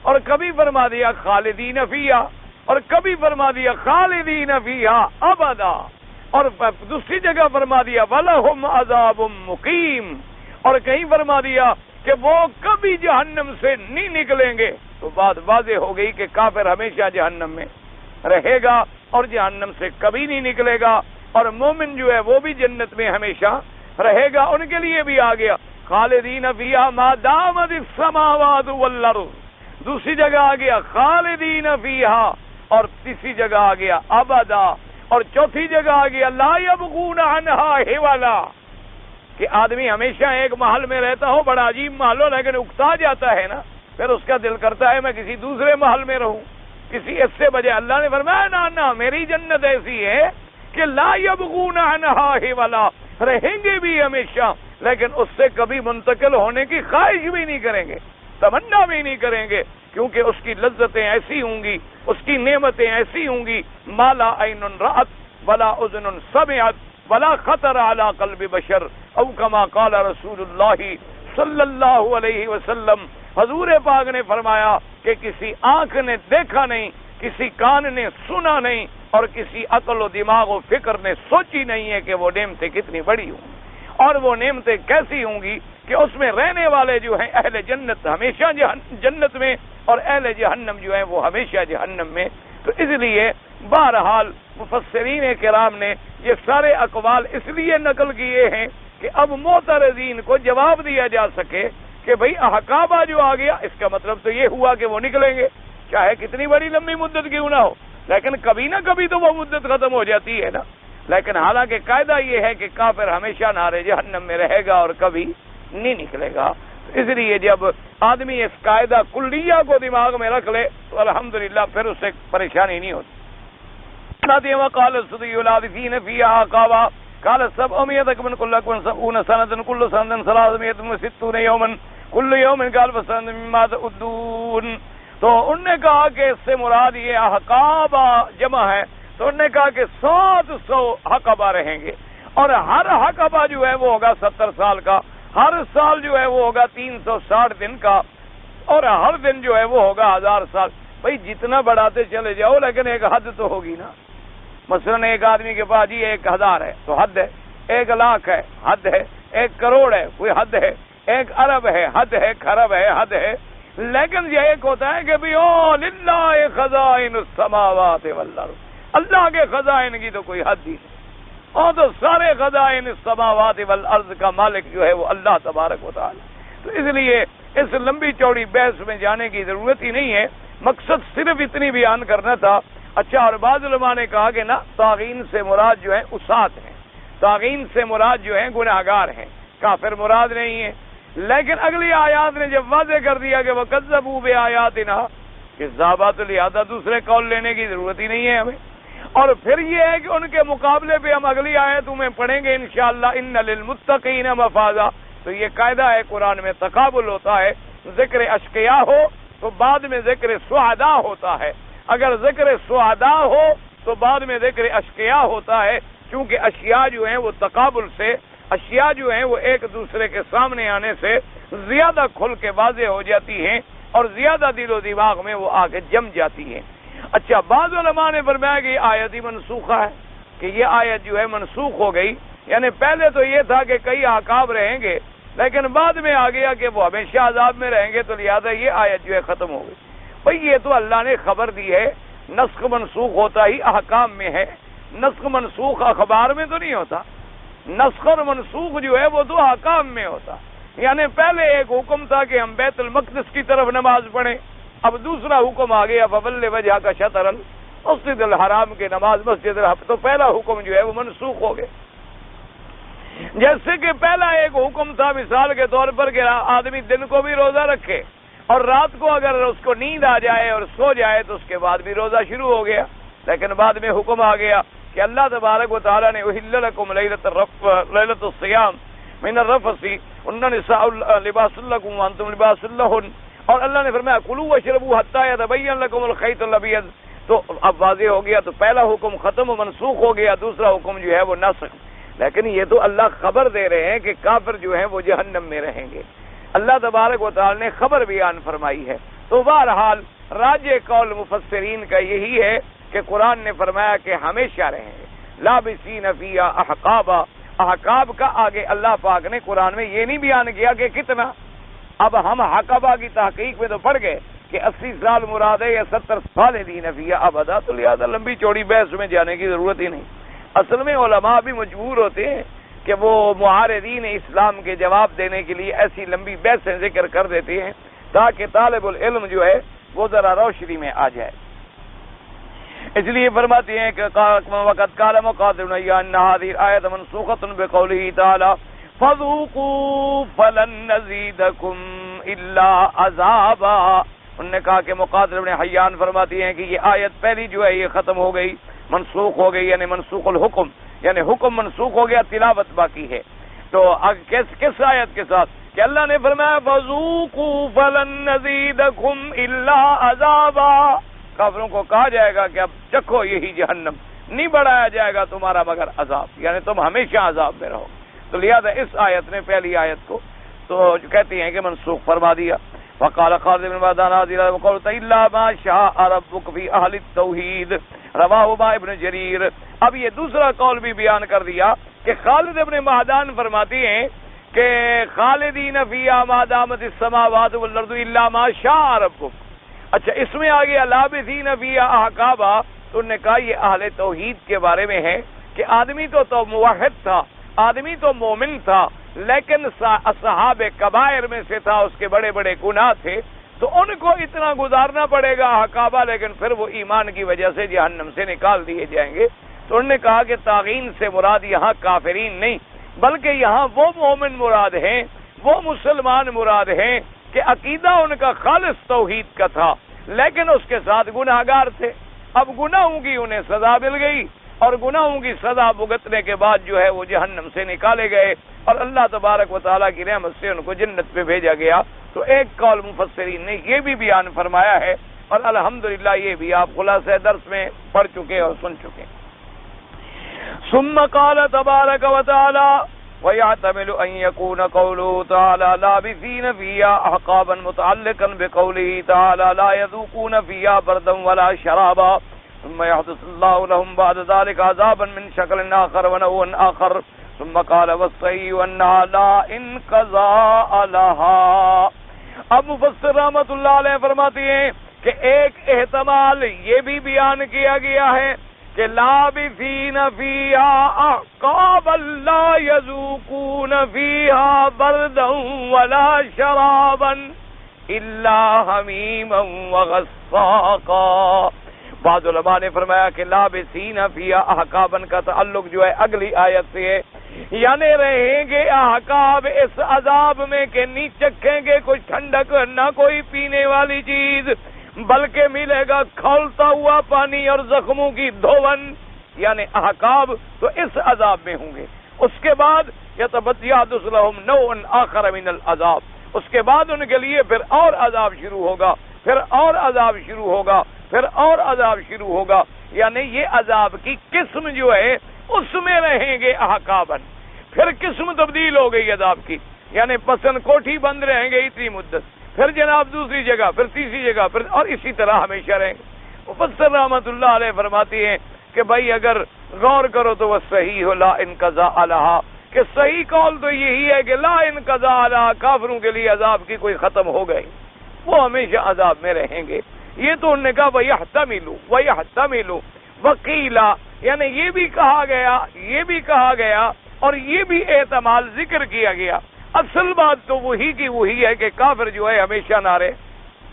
اور کبھی فرما دیا خالدین فیہا، اور کبھی فرما دیا خالدین فیہا ابدا، اور دوسری جگہ فرما دیا وَلَهُمْ عَذَابٌ مُقِيمٌ، اور کہیں فرما دیا کہ وہ کبھی جہنم سے نہیں نکلیں گے۔ تو بات واضح ہو گئی کہ کافر ہمیشہ جہنم میں رہے گا اور جہنم سے کبھی نہیں نکلے گا، اور مومن جو ہے وہ بھی جنت میں ہمیشہ رہے گا۔ ان کے لیے بھی آ گیا خالدین فیہا ما دامت السماوات والارض، دوسری جگہ آ گیا خالدین فیہا، اور تیسری جگہ آ گیا ابدا، اور چوتھی جگہ آ گیا لا یبغون عنہا حولا، کہ آدمی ہمیشہ ایک محل میں رہتا ہو، بڑا عجیب محل ہو، لیکن اکتا جاتا ہے نا، پھر اس کا دل کرتا ہے میں کسی دوسرے محل میں رہوں، کسی اس سے بجائے اللہ نے فرمایا نا میری جنت ایسی ہے کہ لا یبغون عنہا حولا، رہیں گے بھی ہمیشہ لیکن اس سے کبھی منتقل ہونے کی خواہش بھی نہیں کریں گے، تمنا بھی نہیں کریں گے، کیونکہ اس کی لذتیں ایسی ہوں گی، اس کی نعمتیں ایسی ہوں گی، ما لا عین رأت ولا اذن سمعت ولا خطر علی قلب بشر، او کما قال رسول اللہ صلی اللہ علیہ وسلم، حضور پاک نے فرمایا کہ کسی آنکھ نے دیکھا نہیں، کسی کان نے سنا نہیں، اور کسی عقل و دماغ و فکر نے سوچی نہیں ہے کہ وہ نعمتیں کتنی بڑی ہوں، اور وہ نعمتیں کیسی ہوں گی کہ اس میں رہنے والے جو ہیں اہل جنت ہمیشہ جنت میں، اور اہل جہنم جو ہیں وہ ہمیشہ جہنم میں۔ تو اس لیے بہرحال مفسرین کرام نے یہ سارے اقوال اس لیے نقل کیے ہیں کہ اب معترضین کو جواب دیا جا سکے کہ بھئی احقابہ جو آ گیا اس کا مطلب تو یہ ہوا کہ وہ نکلیں گے، چاہے کتنی بڑی لمبی مدت کیوں نہ ہو، لیکن کبھی نہ کبھی تو وہ مدت ختم ہو جاتی ہے نا۔ لیکن حالانکہ قاعدہ یہ ہے کہ کافر ہمیشہ نارے جہنم میں رہے گا اور کبھی نہیں نکلے گا۔ اس لیے جب آدمی اس قاعدہ کلیہ کو دماغ میں رکھ لے تو الحمدللہ پھر اس سے پریشانی نہیں ہوتی۔ قال الصدی العارفین فیہا احقابا قال سبعمائة من كل سبعون سنة كل سنة 360 یوما كل یوم قال فسنة مما تعدون۔ تو انہوں نے کہا کہ اس سے مراد یہ احقابہ جمع ہے، تو انہوں نے کہا کہ 700 حقبہ رہیں گے، اور ہر حقبہ جو ہے وہ ہوگا 70 سال کا، ہر سال جو ہے وہ ہوگا 360 دن کا، اور ہر دن جو ہے وہ ہوگا 1000 سال۔ بھئی جتنا بڑھاتے چلے جاؤ لیکن ایک حد تو ہوگی نا۔ مثلا ایک آدمی کے پاس جی 1000 ہے تو حد ہے، 1 لاکھ ہے حد ہے، 1 کروڑ ہے کوئی حد ہے، 1 ارب ہے حد ہے، خرب ہے حد ہے، لیکن یہ ایک ہوتا ہے کہ بھی او للہ خزائن السماوات والارض، اللہ کے خزائن کی تو کوئی حد ہی نہیں، اور تو سارے خزائن السماوات والارض کا مالک جو ہے وہ اللہ تبارک و تعالی۔ تو اس لیے اس لمبی چوڑی بحث میں جانے کی ضرورت ہی نہیں ہے، مقصد صرف اتنی بیان کرنا تھا۔ اچھا، اور بعض علماء نے کہا کہ نا طاغین سے مراد جو ہے اسات ہیں، طاغین سے مراد جو ہیں گناہگار ہیں، کافر مراد نہیں ہے۔ لیکن اگلی آیات نے جب واضح کر دیا کہ وَكَذَّبُوا بِآيَاتِنَا، کہ ذابات لہذا دوسرے قول لینے کی ضرورت ہی نہیں ہے ہمیں۔ اور پھر یہ ہے کہ ان کے مقابلے پہ ہم اگلی آیتوں میں پڑھیں گے انشاءاللہ ان للمتقین مفازا۔ تو یہ قاعدہ ہے قرآن میں تقابل ہوتا ہے، ذکر اشقیاء ہو تو بعد میں ذکر سعداء ہوتا ہے، اگر ذکر سعداء ہو تو بعد میں ذکر اشیاء ہوتا ہے، کیونکہ اشیاء جو ہیں وہ تقابل سے، اشیاء جو ہیں وہ ایک دوسرے کے سامنے آنے سے زیادہ کھل کے واضح ہو جاتی ہیں اور زیادہ دل و دماغ میں وہ آ کے جم جاتی ہیں۔ اچھا، بعض علماء نے فرمایا کہ یہ آیت ہی منسوخہ ہے، کہ یہ آیت جو ہے منسوخ ہو گئی، یعنی پہلے تو یہ تھا کہ کئی عقاب رہیں گے، لیکن بعد میں آ گیا کہ وہ ہمیشہ عذاب میں رہیں گے، تو لہٰذا یہ آیت جو ہے ختم ہو گئی۔ بھئی یہ تو اللہ نے خبر دی ہے، نسخ منسوخ ہوتا ہی احکام میں ہے، نسخ منسوخ اخبار میں تو نہیں ہوتا، نسخ اور منسوخ جو ہے وہ تو احکام میں ہوتا، یعنی پہلے ایک حکم تھا کہ ہم بیت المقدس کی طرف نماز پڑھیں، اب دوسرا حکم آ گیا فول وجہ کا شطر المسجد الحرام کے نماز مسجد الحرام، تو پہلا حکم جو ہے وہ منسوخ ہو گیا۔ جیسے کہ پہلا ایک حکم تھا مثال کے طور پر کہ آدمی دن کو بھی روزہ رکھے اور رات کو اگر اس کو نیند آ جائے اور سو جائے تو اس کے بعد بھی روزہ شروع ہو گیا، لیکن بعد میں حکم آ گیا کہ اللہ تبارک و تعالیٰ نے احل لکم لیلۃ الصیام من الرفث النساء لباس لکم وانتم لباس لہن، اور اللہ نے فرمایا کلوا واشربوا حتی یتبین لکم الخیط الابیض، تو اب واضح ہو گیا، تو پہلا حکم ختم و منسوخ ہو گیا، دوسرا حکم جو ہے وہ نسخ۔ لیکن یہ تو اللہ خبر دے رہے ہیں کہ کافر جو ہیں وہ جہنم میں رہیں گے، اللہ تبارک و تعالی نے خبر بیان فرمائی ہے۔ تو بہرحال راجح قول مفسرین کا یہی ہے کہ قرآن نے فرمایا کہ ہمیشہ رہیں گے، لابسین فیہا احقابا، احقاب کا آگے اللہ پاک نے قرآن میں یہ نہیں بیان کیا کہ کتنا، اب ہم حقبہ کی تحقیق میں تو پڑھ گئے کہ 80 سال مراد ہے یا 70 خالدین فیہا ابدا، تو لہذا لمبی چوڑی بحث میں جانے کی ضرورت ہی نہیں۔ اصل میں علماء بھی مجبور ہوتے ہیں کہ وہ معارضین اسلام کے جواب دینے کے لیے ایسی لمبی بحثیں ذکر کر دیتے ہیں تاکہ طالب العلم جو ہے وہ ذرا روشنی میں آ جائے۔ اس لیے فرماتے ہیں کہ وقت قال مقاتل ان هذه الايه منسوخه بقوله تعالى فذوقوا فلن نزيدكم الا عذابا۔ انہوں نے کہا کہ مقاتل ابن حیان فرماتے ہیں کہ یہ آیت پہلی جو ہے یہ ختم ہو گئی، منسوخ ہو گئی، یعنی منسوخ الحکم، یعنی حکم منسوخ ہو گیا، تلاوت باقی ہے۔ تو کس آیت کے ساتھ کہ اللہ نے فرمایا فذوقوا فلن نزيدكم الا عذابا، کافروں کو کہا جائے گا کہ اب چکھو یہی جہنم، نہیں بڑھایا جائے گا تمہارا مگر عذاب، یعنی تم ہمیشہ عذاب میں رہو۔ تو لہذا اس آیت نے پہلی آیت کو تو کہتی ہیں کہ منسوخ فرما دیا۔ وقال خالد بن معدان رضی اللہ عنہ قلت الا ما شاء ربك في اهل التوحید رواہ ابن جریر۔ اب یہ دوسرا قول بھی بیان کر دیا کہ خالد ابن معدان فرماتی ہیں کہ خالدین فیہا ما دامت السماوات والارض الا ما شاء ربك۔ اچھا، اس میں آگے لابثین فیہا احقابا، تو انہوں نے کہا یہ اہل توحید کے بارے میں ہے کہ آدمی تو موحد تھا، آدمی تو مومن تھا، لیکن اصحاب کبائر میں سے تھا، اس کے بڑے بڑے گناہ تھے، تو ان کو اتنا گزارنا پڑے گا احقابا، لیکن پھر وہ ایمان کی وجہ سے جہنم سے نکال دیے جائیں گے۔ تو انہوں نے کہا کہ تاغین سے مراد یہاں کافرین نہیں، بلکہ یہاں وہ مومن مراد ہیں، وہ مسلمان مراد ہیں کہ عقیدہ ان کا خالص توحید کا تھا، لیکن اس کے ساتھ گناہگار تھے۔ اب گناہوں کی انہیں سزا مل گئی، اور گناہوں کی سزا بھگتنے کے بعد جو ہے وہ جہنم سے نکالے گئے، اور اللہ تبارک و تعالیٰ کی رحمت سے ان کو جنت پہ بھیجا گیا۔ تو ایک قول مفسرین نے یہ بھی بیان فرمایا ہے، اور الحمدللہ یہ بھی آپ خلاصہ درس میں پڑھ چکے اور سن چکے۔ ثم قال تبارک و تعالی ويحتمل أن يكون قوله تعالى لابثين فيها أحقابا متعلقا بقوله تعالى لا يذوقون فيها بردا ولا شرابا ثم يحدث الله لهم بعد ذلك عذابا من شكل آخر ونوع آخر ثم قال والصحيح أنها لا انقضاء لها۔ اب مفسر رحمت اللہ علیہ فرماتی ہیں کہ ایک احتمال یہ بھی بیان کیا گیا ہے کہ لابثین فیہا احقابا لا یذوقون فیہا بردا ولا شرابا الا حمیما وغساقا۔ بعض علماء نے فرمایا کہ لابثین فیہا احقابا کا تعلق جو ہے اگلی آیت سے ہے، یعنی رہیں گے احقاب اس عذاب میں کہ نہیں چکھیں گے کچھ ٹھنڈک، نہ کوئی پینے والی چیز، بلکہ ملے گا کھولتا ہوا پانی اور زخموں کی دھون، یعنی احقاب تو اس عذاب میں ہوں گے۔ اس کے بعد یتبدیادس لہم نوع آخر من العذاب، اس کے بعد ان کے لیے پھر اور عذاب شروع ہوگا۔ پھر اور عذاب شروع ہوگا، پھر اور عذاب شروع ہوگا، یعنی یہ عذاب کی قسم جو ہے اس میں رہیں گے احقابن، پھر قسم تبدیل ہو گئی عذاب کی، یعنی پسند کوٹھی بند رہیں گے اتنی مدت، پھر جناب دوسری جگہ، پھر تیسری جگہ، پھر اور اسی طرح ہمیشہ رہیں گے۔ مفسر رحمت اللہ علیہ فرماتی ہیں کہ بھائی اگر غور کرو تو وہ صحیح ہو لا انقضاء علیہا، کہ صحیح قول تو یہی ہے کہ لا انقضاء علیہا، کافروں کے لیے عذاب کی کوئی ختم ہو گئی، وہ ہمیشہ عذاب میں رہیں گے۔ یہ تو انہوں نے کہا وَيَحْتَمِلُ وَقِيلَ، یعنی یہ بھی کہا گیا، یہ بھی کہا گیا اور یہ بھی احتمال ذکر کیا گیا۔ اصل بات تو وہی کی وہی ہے کہ کافر جو ہے ہمیشہ نارے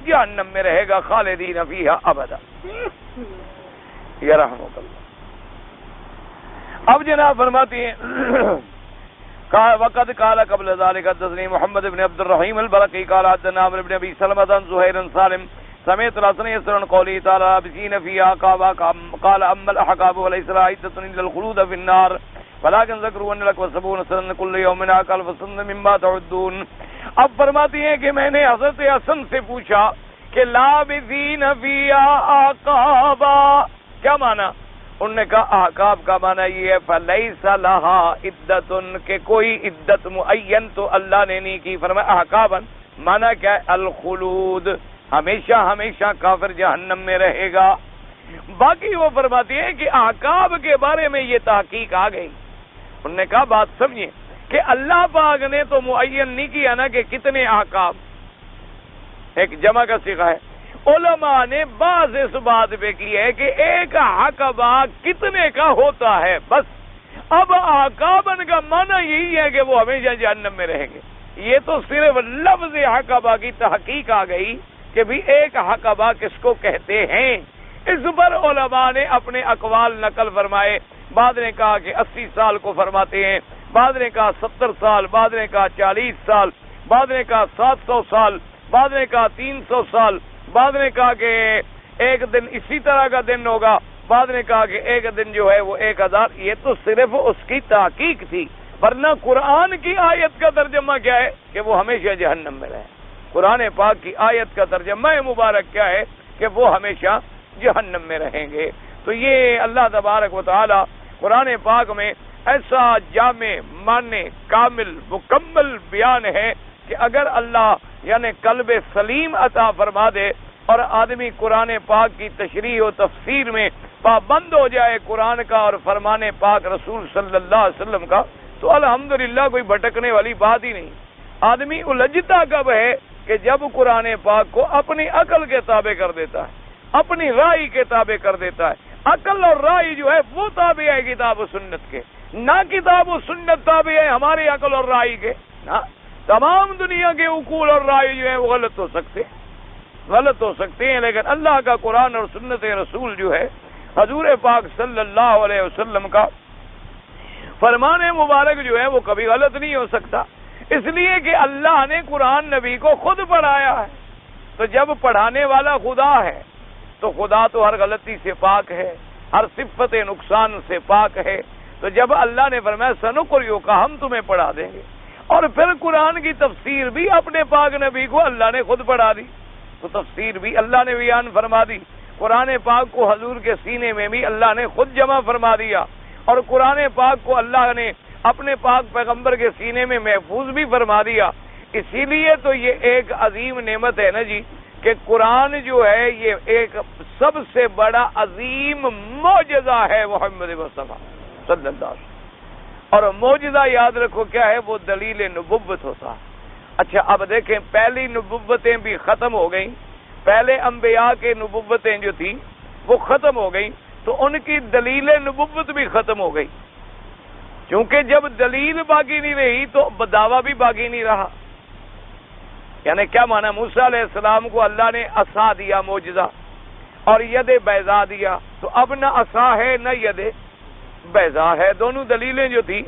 جہنم میں رہے گا، خالدین فیہا ابدا۔ یرحمک اللہ۔ اب جناب فرماتی ہیں وقد قال قبل ذلك حدثني محمد بن عبد الرحيم البرقي قال حدثنا عمرو بن ابي سلمة عن زهير بن سالم سمعت الحسن يسر قوله تعالى لابسين فيها احقابا قال اما الاحقاب وليس لها عدة الا الخلود في النار ولكن ذكروا ان لك وسبعون سنة كل يوم ألف سنة مما تعدون۔ اب فرماتی ہیں کہ میں نے حضرت حسن سے پوچھا کہ لابسین فیہا احقابا کیا معنی؟ انہوں نے کہا احقاب کا معنی یہ ہے فلیس لہا عدت، کہ کوئی عدت معین تو اللہ نے نہیں کی۔ فرمایا احقابا معنی کیا ہے؟ الخلود، ہمیشہ ہمیشہ کافر جہنم میں رہے گا۔ باقی وہ فرماتی ہیں کہ احقاب کے بارے میں یہ تحقیق آ گئی۔ انہوں نے کہا بات سمجھیں کہ اللہ پاک نے تو معین نہیں کیا نا کہ کتنے احقاب، ایک جمع کا صیغہ ہے۔ علماء نے بعض اس بات پہ کی ہے کہ ایک حقبہ کتنے کا ہوتا ہے بس۔ اب احقابن کا معنی یہی ہے کہ وہ ہمیشہ جہنم میں رہیں گے۔ یہ تو صرف لفظ حقبہ کی تحقیق آ گئی کہ بھی ایک حقبہ کس کو کہتے ہیں۔ اس پر علماء نے اپنے اقوال نقل فرمائے، بعض نے کہا کہ 80 سال کو فرماتے ہیں، بعض نے کہا 70 سال، بعض نے کہا 40 سال، بعض نے کہا 700 سال، بعض نے کہا 300 سال، بعض نے کہا کہ ایک دن اسی طرح کا دن ہوگا، بعض نے کہا کہ ایک دن جو ہے وہ 1000۔ یہ تو صرف اس کی تحقیق تھی، ورنہ قرآن کی آیت کا ترجمہ کیا ہے کہ وہ ہمیشہ جہنم میں رہے۔ قرآن پاک کی آیت کا ترجمہ مبارک کیا ہے کہ وہ ہمیشہ جہنم میں رہیں گے۔ تو یہ اللہ تبارک و تعالی قرآن پاک میں ایسا جامع معنی کامل مکمل بیان ہے کہ اگر اللہ یعنی قلب سلیم عطا فرما دے اور آدمی قرآن پاک کی تشریح و تفسیر میں پابند ہو جائے قرآن کا اور فرمان پاک رسول صلی اللہ علیہ وسلم کا، تو الحمدللہ کوئی بھٹکنے والی بات ہی نہیں۔ آدمی الجھتا کب ہے کہ جب قرآن پاک کو اپنی عقل کے تابع کر دیتا ہے، اپنی رائے کے تابع کر دیتا ہے۔ عقل اور رائے جو ہے وہ تابع ہے کتاب و سنت کے، نہ کتاب و سنت تابع ہے ہماری عقل اور رائے کے۔ نہ تمام دنیا کے عقول اور رائے جو ہے وہ غلط ہو سکتے ہیں، لیکن اللہ کا قرآن اور سنت رسول جو ہے حضور پاک صلی اللہ علیہ وسلم کا فرمان مبارک جو ہے وہ کبھی غلط نہیں ہو سکتا، اس لیے کہ اللہ نے قرآن نبی کو خود پڑھایا ہے۔ تو جب پڑھانے والا خدا ہے تو خدا تو ہر غلطی سے پاک ہے، ہر صفت نقصان سے پاک ہے۔ تو جب اللہ نے فرمایا سنقرئک کا ہم تمہیں پڑھا دیں گے، اور پھر قرآن کی تفسیر بھی اپنے پاک نبی کو اللہ نے خود پڑھا دی، تو تفسیر بھی اللہ نے بیان فرما دی۔ قرآن پاک کو حضور کے سینے میں بھی اللہ نے خود جمع فرما دیا، اور قرآن پاک کو اللہ نے اپنے پاک پیغمبر کے سینے میں محفوظ بھی فرما دیا۔ اسی لیے تو یہ ایک عظیم نعمت ہے نا جی کہ قرآن جو ہے یہ ایک سب سے بڑا عظیم معجزہ ہے محمد مصطفیٰ صلی اللہ علیہ وسلم۔ اور معجزہ یاد رکھو کیا ہے، وہ دلیل نبوت ہوتا ہے۔ اچھا اب دیکھیں پہلی نبوتیں بھی ختم ہو گئیں، پہلے انبیاء کے نبوتیں جو تھیں وہ ختم ہو گئیں، تو ان کی دلیل نبوت بھی ختم ہو گئی، کیونکہ جب دلیل باقی نہیں رہی تو دعویٰ بھی باقی نہیں رہا۔ یعنی کیا مانا، موسیٰ علیہ السلام کو اللہ نے عصا دیا معجزہ اور ید بیضا دیا، تو اب نہ عصا ہے نہ ید بیضا ہے، دونوں دلیلیں جو تھی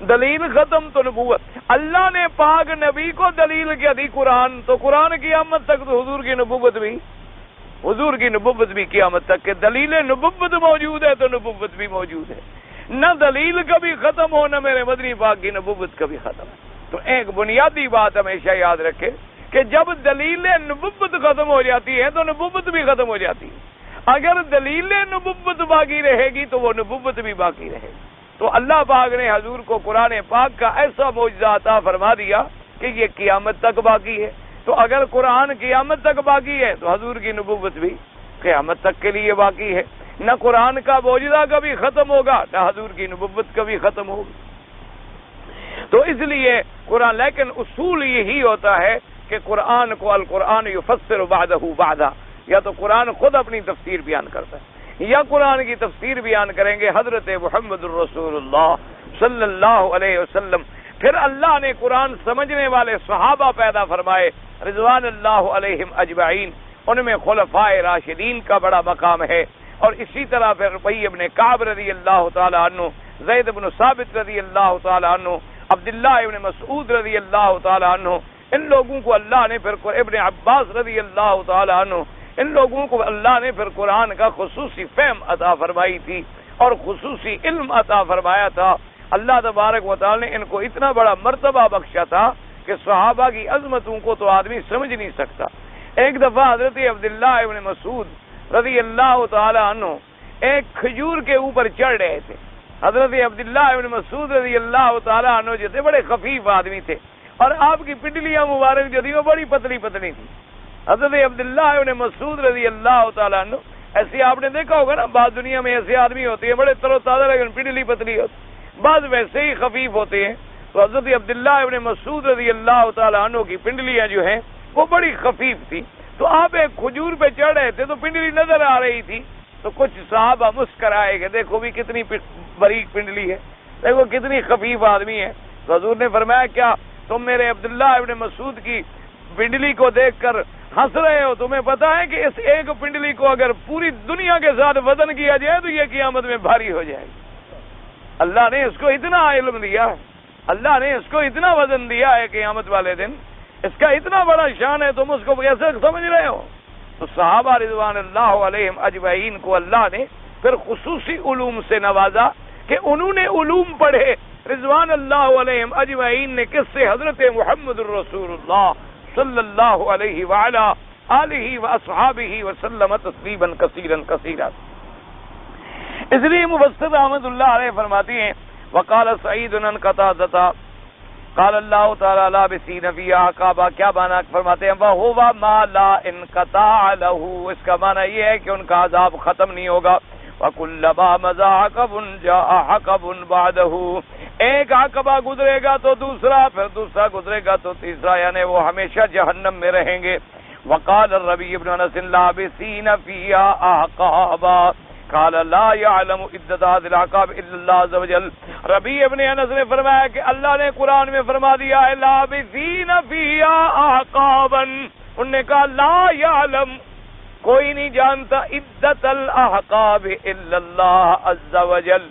دلیل ختم تو نبوت۔ اللہ نے پاک نبی کو دلیل کیا دی قرآن، تو قرآن کی قیامت تک تو حضور کی نبوت بھی قیامت تک کہ دلیل نبوت موجود ہے تو نبوت بھی موجود ہے۔ نہ دلیل کبھی ختم ہو، نہ میرے مدنی پاک کی نبوت کبھی ختم ہے۔ تو ایک بنیادی بات ہمیشہ یاد رکھے کہ جب دلیل نبوت ختم ہو جاتی ہے تو نبوت بھی ختم ہو جاتی ہے، اگر دلیل نبوت باقی رہے گی تو وہ نبوت بھی باقی رہے گی۔ تو اللہ پاک نے حضور کو قرآن پاک کا ایسا معجزہ عطا فرما دیا کہ یہ قیامت تک باقی ہے۔ تو اگر قرآن قیامت تک باقی ہے تو حضور کی نبوت بھی قیامت تک کے لیے باقی ہے۔ نہ قرآن کا معجزہ کبھی ختم ہوگا، نہ حضور کی نبوت کبھی ختم ہوگی۔ تو اس لیے قرآن، لیکن اصول یہی ہوتا ہے کہ قرآن کو القرآن یفسر بعدہ بعدا، یا تو قرآن خود اپنی تفسیر بیان کرتا ہے یا قرآن کی تفسیر بیان کریں گے حضرت محمد الرسول اللہ صلی اللہ علیہ وسلم۔ پھر اللہ نے قرآن سمجھنے والے صحابہ پیدا فرمائے رضوان اللہ علیہم اجمعین، ان میں خلفائے راشدین کا بڑا مقام ہے، اور اسی طرح پھر ربیع ابن کعب رضی اللہ تعالی عنہ، زید بن ثابت رضی اللہ تعالی عنہ، عبداللہ ابن مسعود رضی اللہ تعالی عنہ، ان لوگوں کو اللہ نے پھر ابن عباس رضی اللہ تعالی عنہ، ان لوگوں کو اللہ نے پھر قرآن کا خصوصی فہم عطا فرمائی تھی اور خصوصی علم عطا فرمایا تھا۔ اللہ تبارک و تعالی نے ان کو اتنا بڑا مرتبہ بخشا تھا کہ صحابہ کی عظمتوں کو تو آدمی سمجھ نہیں سکتا۔ ایک دفعہ حضرت عبداللہ ابن مسعود رضی اللہ تعالی عنہ ایک کھجور کے اوپر چڑھ رہے تھے۔ حضرت عبداللہ ابن مسعود رضی اللہ تعالی عنہ جو تھے بڑے خفیف آدمی تھے، اور آپ کی پنڈلیاں مبارک جو تھی وہ بڑی پتلی پتلی تھی۔ حضرت عبداللہ ابن مسعود رضی اللہ تعالی عنہ، ایسے آپ نے دیکھا ہوگا نا، بعض دنیا میں ایسے آدمی ہوتے ہیں بڑے تر و تازہ لیکن پنڈلی پتلی ہوتی، بعض ویسے ہی خفیف ہوتے ہیں۔ تو حضرت عبداللہ ابن مسعود رضی اللہ تعالی عنہ کی پنڈلیاں جو ہیں وہ بڑی خفیف تھی۔ تو آپ ایک کھجور پہ چڑھ رہے تھے تو پنڈلی نظر آ رہی تھی، تو کچھ صحابہ مسکرائے کہ دیکھو بھی کتنی باریک پنڈلی ہے، دیکھو کتنی خفیف آدمی ہے۔ تو حضور نے فرمایا کیا تم میرے عبداللہ ابن مسعود کی پنڈلی کو دیکھ کر ہنس رہے ہو؟ تمہیں پتا ہے کہ اس ایک پنڈلی کو اگر پوری دنیا کے ساتھ وزن کیا جائے تو یہ قیامت میں بھاری ہو جائے گی۔ اللہ نے اس کو اتنا علم دیا ہے، اللہ نے اس کو اتنا وزن دیا ہے قیامت والے دن، اس کا اتنا بڑا شان ہے، تم اس کو کیسے سمجھ رہے ہو؟ تو صحابہ رضوان اللہ علیہم اجمعین کو اللہ نے پھر خصوصی علوم سے نوازا کہ انہوں نے علوم پڑھے۔ رضوان اللہ علیہم اجمعین نے کس سے؟ حضرت محمد الرسول اللہ صلی اللہ علیہ وعلا آلہ واصحابہ وسلم تسلیما کثیرا کثیرا۔ اس لیے مفسر رحمۃ اللہ علیہ فرماتی ہیں وقال سعید عن قتادہ قال اللہ تعالی لابسین فیہا احقابا، کیا معنی فرماتے ہیں؟ وَهُوَ مَا لَا انقطاع لَهُ، اس کا معنی یہ ہے کہ ان کا عذاب ختم نہیں ہوگا۔ وَكُلَّمَا مَضَىٰ عَقَبٌ جَاءَ عَقَبٌ بَعْدَهُ، ایک عقبہ گزرے گا تو دوسرا، پھر دوسرا گزرے گا تو تیسرا، یعنی وہ ہمیشہ جہنم میں رہیں گے۔ وقال الربیع بن انس لابسین فیہا احقابا قال لا يعلم عدد هذه العقاب الا الله عز وجل۔ ربیع ابن انس نے فرمایا کہ اللہ نے قرآن میں فرما دیا ہے لابسین فیہا احقابا، انہوں نے کہا لا يعلم، کوئی نہیں جانتا، عدت الاحقاب الا اللہ عز وجل،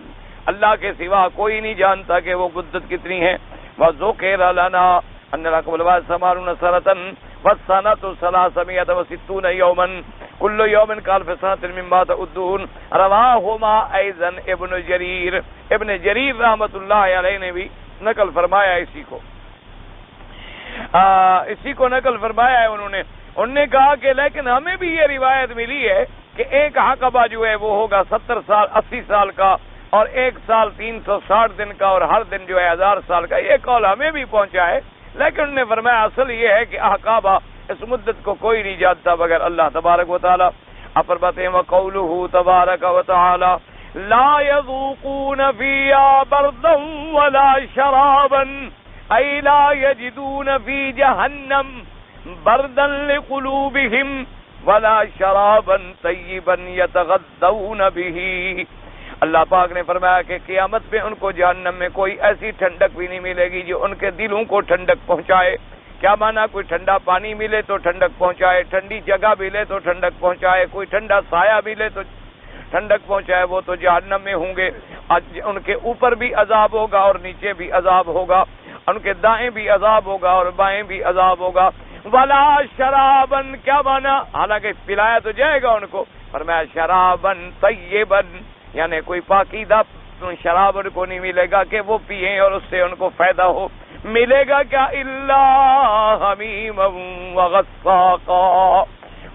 اللہ کے سوا کوئی نہیں جانتا کہ وہ مدت کتنی ہے۔ وذکر لنا ان العقب والثمانون سنۃ والسنۃ 360 یوما کل یوم قال فی سنۃ مما تعدون، رواہما ایضا ابن جریر، ابن جریر رحمۃ اللہ علیہ نے بھی نقل فرمایا اسی کو نقل فرمایا ہے انہوں نے کہا کہ لیکن ہمیں بھی یہ روایت ملی ہے کہ ایک عقبہ جو ہے وہ ہوگا 70 سال 80 سال کا، اور ایک سال 360 دن کا، اور ہر دن جو ہے 1000 سال کا۔ یہ قول ہمیں بھی پہنچا ہے، لیکن انہوں نے فرمایا اصل یہ ہے کہ احقابہ اس مدت کو کوئی نہیں جانتا مگر اللہ تبارک و تعالی۔ اب فرماتے ہیں وقولہ تبارک و تعالی لا يذوقون فيها بردا ولا شرابا اي لا يجدون في جهنم بردا لقلوبهم ولا شرابا طيبا يتغذون به۔ اللہ پاک نے فرمایا کہ قیامت میں ان کو جہنم میں کوئی ایسی ٹھنڈک بھی نہیں ملے گی جو ان کے دلوں کو ٹھنڈک پہنچائے۔ کیا مانا؟ کوئی ٹھنڈا پانی ملے تو ٹھنڈک پہنچائے، ٹھنڈی جگہ ملے تو ٹھنڈک پہنچائے، کوئی ٹھنڈا سایہ ملے تو ٹھنڈک پہنچائے، وہ تو جہنم میں ہوں گے۔ ان کے اوپر بھی عذاب ہوگا اور نیچے بھی عذاب ہوگا، ان کے دائیں بھی عذاب ہوگا اور بائیں بھی عذاب ہوگا۔ ولا شرابن، کیا مانا؟ حالانکہ پلایا تو جائے گا ان کو، فرمایا شرابن طیبن، یعنی کوئی پاکیزہ شراب ان کو نہیں ملے گا کہ وہ پیئیں اور اس سے ان کو فائدہ ہو. ملے گا کیا؟ الا حمیما وغساقا.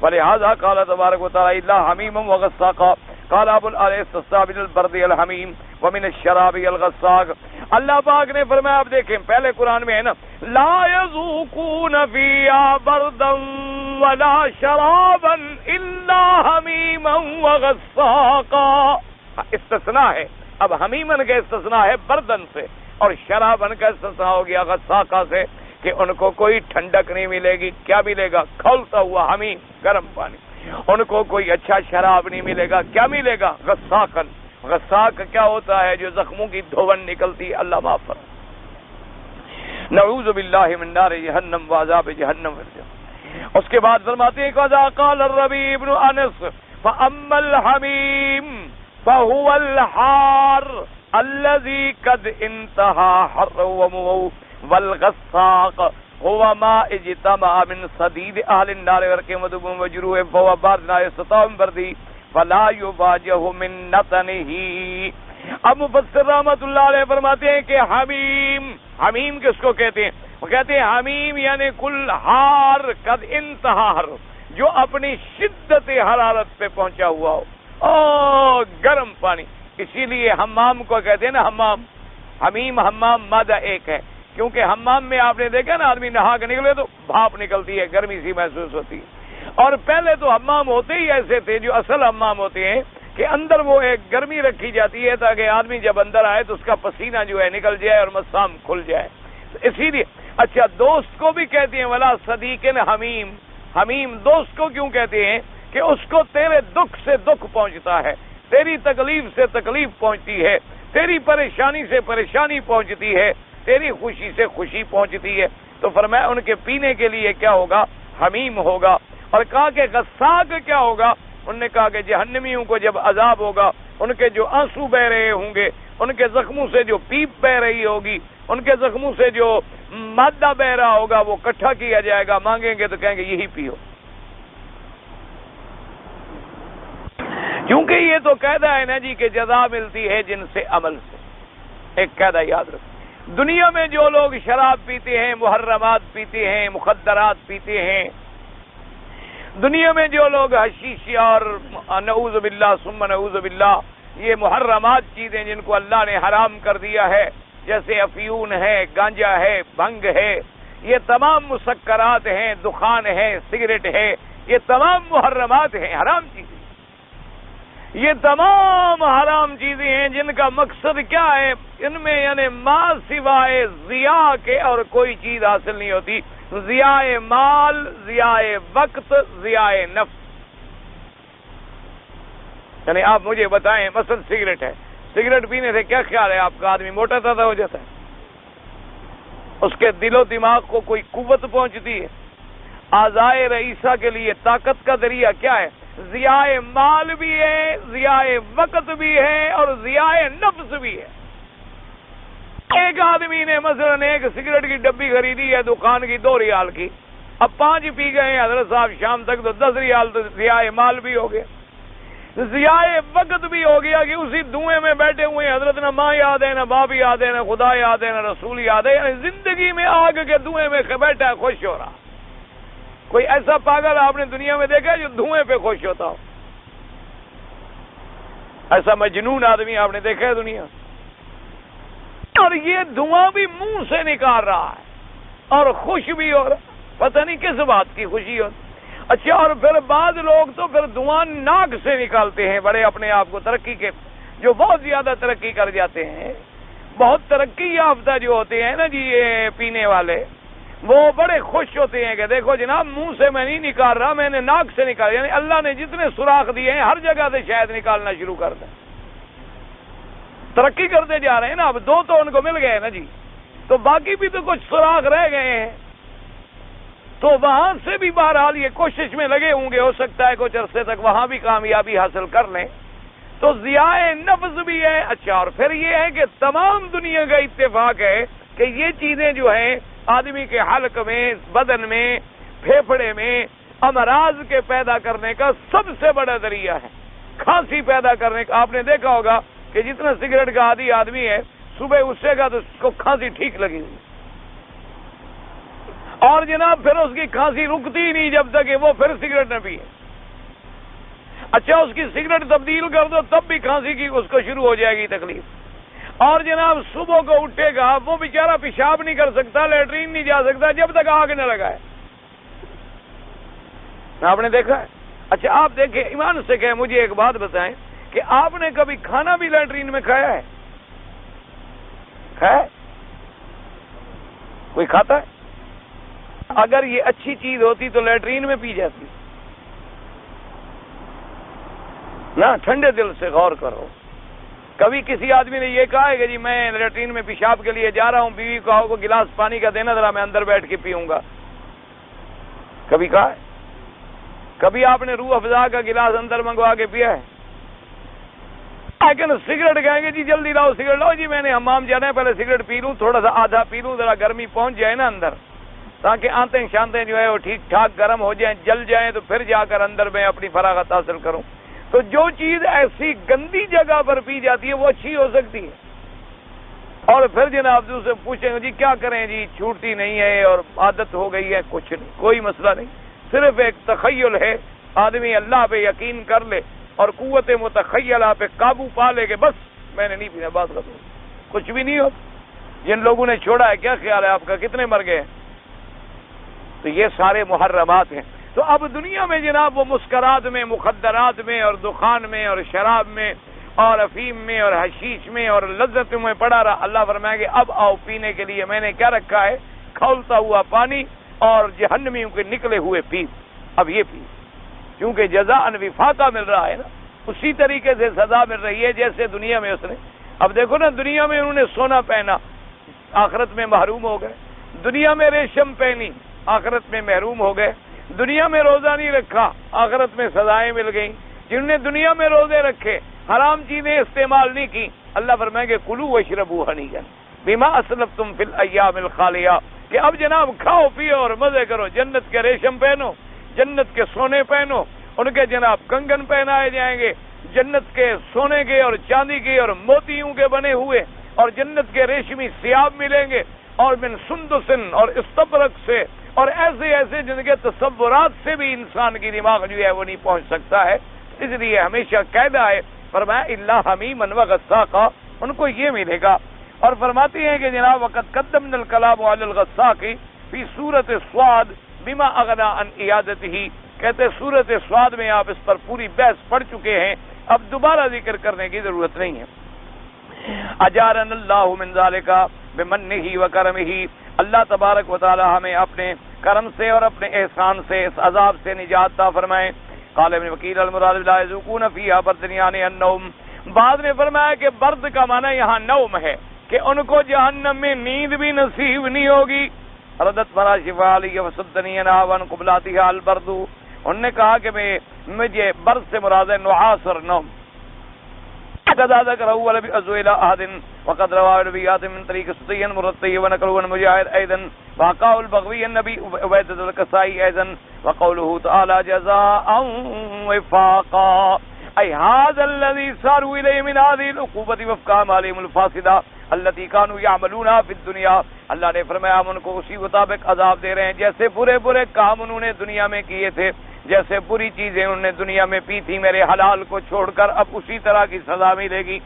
ولہذا قال تبارک و تعالی الا حمیما وغساقا. قال ابو الاستسقاء من البرد الحمیم ومن الشراب الغساق. اللہ پاک نے فرمایا، آپ دیکھیں پہلے قرآن میں ہے نا، لا یذوقون فیہا بردا ولا شرابا الا حمیما وغساقا. استثناء ہے. اب حمیمن کا استثناء ہے بردن سے، اور شرابن کا استثناء ہو گیا غساقا سے، کہ ان کو کوئی ٹھنڈک نہیں ملے گی. کیا ملے گا؟ کھولتا ہوا حمیم، گرم پانی. ان کو کوئی اچھا شراب نہیں ملے گا. کیا ملے گا؟ غساقن. غساق کیا ہوتا ہے؟ جو زخموں کی دھون نکلتی ہے. اللہ معاف فرمائے. نعوذ باللہ من نار جہنم وعذاب جہنم. اس کے بعد فرماتے ہیں قضا قال الربیع بن انس فاما الحمیم فهو الحار الذي قد انتهى حره والغساق هو ما اجتمع من صديد اهل النار ورقم وجروه فهو بارد لا يستطاع بردی فلا يواجه من نتنه. اب مفسر رحمۃ اللہ علیہ فرماتے ہیں کہ حمیم کس کو کہتے ہیں؟ وہ کہتے ہیں حمیم یعنی کل حار قد انتہا، جو اپنی شدت حرارت پہ پہنچا ہوا ہو، گرم پانی. اسی لیے حمام کو کہتے ہیں نا حمام. حمیم حمام مادہ ایک ہے، کیونکہ حمام میں آپ نے دیکھا نا آدمی نہا کے نکلے تو بھاپ نکلتی ہے، گرمی سی محسوس ہوتی ہے. اور پہلے تو حمام ہوتے ہی ایسے تھے، جو اصل حمام ہوتے ہیں کہ اندر وہ ایک گرمی رکھی جاتی ہے تاکہ آدمی جب اندر آئے تو اس کا پسینہ جو ہے نکل جائے اور مسام کھل جائے. اسی لیے اچھا دوست کو بھی کہتے ہیں ولا صدیقن حمیم. حمیم دوست کو کیوں کہتے ہیں؟ کہ اس کو تیرے دکھ سے دکھ پہنچتا ہے، تیری تکلیف سے تکلیف پہنچتی ہے، تیری پریشانی سے پریشانی پہنچتی ہے، تیری خوشی سے خوشی پہنچتی ہے. تو فرمایا ان کے پینے کے لیے کیا ہوگا؟ حمیم ہوگا. اور کہا کہ غساق کیا ہوگا؟ انہوں نے کہا کہ جہنمیوں کو جب عذاب ہوگا، ان کے جو آنسو بہ رہے ہوں گے، ان کے زخموں سے جو پیپ بہ رہی ہوگی، ان کے زخموں سے جو مادہ بہ رہا ہوگا، وہ اکٹھا کیا جائے گا. مانگیں گے تو کہیں گے یہی پیو. کیونکہ یہ تو قاعدہ ہے نا جی کہ جزا ملتی ہے جن سے عمل سے. ایک قاعدہ یاد رکھو. دنیا میں جو لوگ شراب پیتے ہیں، محرمات پیتے ہیں، مخدرات پیتے ہیں، دنیا میں جو لوگ حشیش اور نعوذ باللہ ثم نعوذ باللہ یہ محرمات چیزیں جن کو اللہ نے حرام کر دیا ہے، جیسے افیون ہے، گانجا ہے، بھنگ ہے، یہ تمام مسکرات ہیں، دخان ہے، سگریٹ ہے، یہ تمام محرمات ہیں، حرام چیزیں. یہ تمام حرام چیزیں ہیں جن کا مقصد کیا ہے؟ ان میں یعنی ما سوائے ضیاء کے اور کوئی چیز حاصل نہیں ہوتی. ضیاء مال، ضیاء وقت، ضیاء نفس. یعنی آپ مجھے بتائیں مثلا سگریٹ ہے، سگریٹ پینے سے کیا خیال ہے آپ کا؟ آدمی موٹا تازہ ہو جاتا ہے، اس کے دل و دماغ کو کوئی قوت پہنچتی ہے. اعضائے رئیسہ کے لیے طاقت کا ذریعہ کیا ہے؟ ضیاء مال بھی ہے، ضیاء وقت بھی ہے، اور ضیاء نفس بھی ہے. ایک آدمی نے مثلا ایک سگریٹ کی ڈبی خریدی ہے دکان کی 2 ریال کی، اب 5 پی گئے ہیں حضرت صاحب شام تک، تو 10 ریال تو ضیاء مال بھی ہو گیا، ضیاء وقت بھی ہو گیا کہ اسی دھوئیں میں بیٹھے ہوئے ہیں. حضرت نہ ماں یاد ہے، نہ باپ یاد ہے، نہ خدا یاد ہے، نہ رسول یاد ہے. یعنی زندگی میں آگ کے دھوئیں میں بیٹھا ہے، خوش ہو رہا. کوئی ایسا پاگل آپ نے دنیا میں دیکھا جو دھوئیں پہ خوش ہوتا ہو؟ ایسا مجنون آدمی آپ نے دیکھا ہے دنیا؟ اور یہ دھواں بھی منہ سے نکال رہا ہے اور خوش بھی ہو رہا. پتہ نہیں کس بات کی خوشی ہوتی. اچھا، اور پھر بعض لوگ تو پھر دھواں ناک سے نکالتے ہیں، بڑے اپنے آپ کو ترقی کے، جو بہت زیادہ ترقی کر جاتے ہیں، بہت ترقی یافتہ جو ہوتے ہیں نا جی یہ پینے والے، وہ بڑے خوش ہوتے ہیں کہ دیکھو جناب منہ سے میں نہیں نکال رہا، میں نے ناک سے نکالا. یعنی اللہ نے جتنے سوراخ دیے ہیں ہر جگہ سے شاید نکالنا شروع کر دیں. ترقی کرتے جا رہے ہیں نا. اب 2 تو ان کو مل گئے نا جی، تو باقی بھی تو کچھ سوراخ رہ گئے ہیں، تو وہاں سے بھی بہرحال یہ کوشش میں لگے ہوں گے، ہو سکتا ہے کچھ عرصے تک وہاں بھی کامیابی حاصل کر لیں. تو ضیاء نفس بھی ہے. اچھا، اور پھر یہ ہے کہ تمام دنیا کا اتفاق ہے کہ یہ چیزیں جو ہیں آدمی کے حلق میں، بدن میں، پھیپھڑے میں امراض کے پیدا کرنے کا سب سے بڑا ذریعہ ہے. کھانسی پیدا کرنے کا آپ نے دیکھا ہوگا کہ جتنا سگریٹ کا عادی آدمی ہے صبح اٹھے گا تو اس کو کھانسی ٹھیک لگے گی، اور جناب پھر اس کی کھانسی رکتی ہی نہیں جب تک کہ وہ پھر سگریٹ نہ پیے۔ اچھا اس کی سگریٹ تبدیل کر دو تب بھی کھانسی کی اس کو شروع ہو جائے گی تکلیف، اور جناب صبح کو اٹھے گا وہ بیچارہ پیشاب نہیں کر سکتا، لیٹرین نہیں جا سکتا جب تک آگ نہ لگائے۔ آپ نے دیکھا ہے؟ اچھا آپ دیکھیں، ایمان سے کہیں مجھے ایک بات بتائیں کہ آپ نے کبھی کھانا بھی لیٹرین میں کھایا ہے؟ کھایا ہے؟ کوئی کھاتا ہے؟ اگر یہ اچھی چیز ہوتی تو لیٹرین میں پی جاتی نا۔ ٹھنڈے دل سے غور کرو، کبھی کسی آدمی نے یہ کہا ہے کہ جی میں لیٹرین میں پیشاب کے لیے جا رہا ہوں، بیوی کو گلاس پانی کا دینا ذرا میں اندر بیٹھ کے پیوں گا؟ کبھی کہا ہے؟ کبھی آپ نے روح افزا کا گلاس اندر منگوا کے پیا ہے؟ لیکن سگریٹ کہیں گے جی جلدی لاؤ سگریٹ لاؤ، جی میں نے حمام جانا ہے پہلے سگریٹ پی لوں، تھوڑا سا آدھا پی لوں، ذرا گرمی پہنچ جائے نا اندر، تاکہ آنتیں شانتیں جو ہے وہ ٹھیک ٹھاک گرم ہو جائیں، جل جائیں، تو پھر جا کر اندر میں اپنی فراغت حاصل کروں۔ تو جو چیز ایسی گندی جگہ پر پی جاتی ہے وہ اچھی ہو سکتی ہے، اور پھر جناب دوسرے پوچھیں گے جی کیا کریں، جی چھوٹتی نہیں ہے اور عادت ہو گئی ہے۔ کچھ نہیں، کوئی مسئلہ نہیں، صرف ایک تخیل ہے، آدمی اللہ پہ یقین کر لے اور قوت متخیلہ پہ قابو پا لے کہ بس میں نے نہیں پینا، بات کر دوں کچھ بھی نہیں ہو۔ جن لوگوں نے چھوڑا ہے کیا خیال ہے آپ کا، کتنے مر گئے؟ تو یہ سارے محرمات ہیں۔ تو اب دنیا میں جناب وہ مسکرات میں، مخدرات میں اور دخان میں اور شراب میں اور افیم میں اور حشیش میں اور لذت میں پڑا رہا۔ اللہ فرمائے کہ اب آؤ پینے کے لیے میں نے کیا رکھا ہے، کھولتا ہوا پانی اور جہنمیوں کے نکلے ہوئے پی، اب یہ پی، کیونکہ جزاء وفاقہ مل رہا ہے نا، اسی طریقے سے سزا مل رہی ہے جیسے دنیا میں اس نے۔ اب دیکھو نا، دنیا میں انہوں نے سونا پہنا، آخرت میں محروم ہو گئے، دنیا میں ریشم پہنی، آخرت میں محروم ہو گئے، دنیا میں روزہ نہیں رکھا، آخرت میں سزائیں مل گئیں۔ جنہوں نے دنیا میں روزے رکھے، حرام چیزیں استعمال نہیں کی، اللہ فرمائے کہ کلوا واشربوا ہنیئا بما اسلفتم فی الایام الخالیہ، کہ اب جناب کھاؤ پیو اور مزے کرو، جنت کے ریشم پہنو، جنت کے سونے پہنو، ان کے جناب کنگن پہنائے جائیں گے، جنت کے سونے کے اور چاندی کے اور موتیوں کے بنے ہوئے، اور جنت کے ریشمی ثیاب ملیں گے، اور من سندس اور استبرق سے، اور ایسے ایسے جن کے تصورات سے بھی انسان کی دماغ جو ہے وہ نہیں پہنچ سکتا ہے۔ اس لیے ہمیشہ قاعدہ ہے، فرمایا الا حمیما وغساقا، ان کو یہ ملے گا۔ اور فرماتے ہیں کہ جناب وقت قدمنا الکلام علی الغساق فی سورۃ الصاد بما اغنى عن عیادتہ، کہتے سورۃ الصاد میں آپ اس پر پوری بحث پڑھ چکے ہیں، اب دوبارہ ذکر کرنے کی ضرورت نہیں ہے۔ اجارنا اللہ من ذالک بمنہ وکرمہ، اللہ تبارک و تعالی ہمیں اپنے کرم سے اور اپنے احسان سے اس عذاب سے نجات عطا فرمائے۔ قال ابن وکیل المراد لا یذوقون فیہا بردا یعنی النوم، بعد نے فرمایا کہ برد کا معنی یہاں نوم ہے، کہ ان کو جہنم میں نیند بھی نصیب نہیں ہوگی۔ ردت فرا شفا علی وصدنی عناوان قبلاتها البرد، انہوں نے کہا کہ مجھے برد سے مراد ہے نعاس اور نوم۔ قد ذكر اول بأزويل أحد وقد رواه النبيات من طريق سطي مرتي ونقلوا عن مجاهد ايضا وقال البغوي النبي عبيد الكسائي ايضا وقوله تعالى جزاء وفاقا، اي هذا الذي صاروا اليه من هذه العقوبة وفق اعمالهم الفاسدة التي كانوا يعملونها في الدنيا، اللہ نے فرمایا ہم ان کو اسی مطابق عذاب دے رہے ہیں جیسے برے برے کام انہوں نے دنیا میں کیے تھے، جیسے بری چیزیں انہوں نے دنیا میں پی تھی میرے حلال کو چھوڑ کر، اب اسی طرح کی سزا ملے گی۔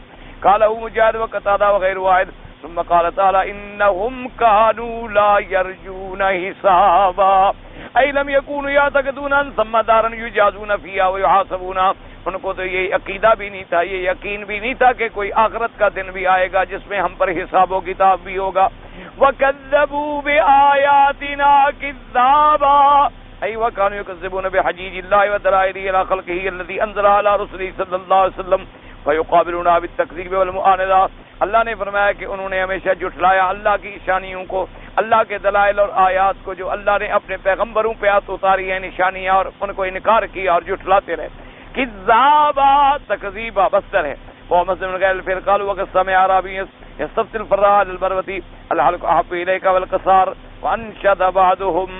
قالہ مجاہد وقتادہ وغیر واحد ثم قال تعالی انہم كانوا لا يرجون حسابا، ای لم یکونوا یعتقدون ان ثم دارا یجازون فیہا ویحاسبون، ان کو تو یہ عقیدہ بھی نہیں تھا، یہ یقین بھی نہیں تھا کہ کوئی آخرت کا دن بھی آئے گا جس میں ہم پر حساب و کتاب بھی ہوگا۔ وَكَذَّبُوا بِآيَاتِنَا كِذَّابًا، أي وكانوا يكذبون بحجيج الله ودلائله على خلقه الذي أنزل على رسله صلى الله عليه وسلم فيقابلون بالتكذيب والمعاندة، اللہ نے فرمایا کہ انہوں نے ہمیشہ جھٹلایا اللہ کی نشانیوں کو، اللہ کے دلائل اور آیات کو جو اللہ نے اپنے پیغمبروں پہ اتاری ہیں نشانیاں، اور ان کو انکار کیا اور جھٹلاتے رہے۔ کذابا تکذیبا بستر ہے، وہ مسلم غیر پھر قالوا وقسم عربی یستفت الفراء للبروتی الحلق احب الیک والقصار وانشد بعضهم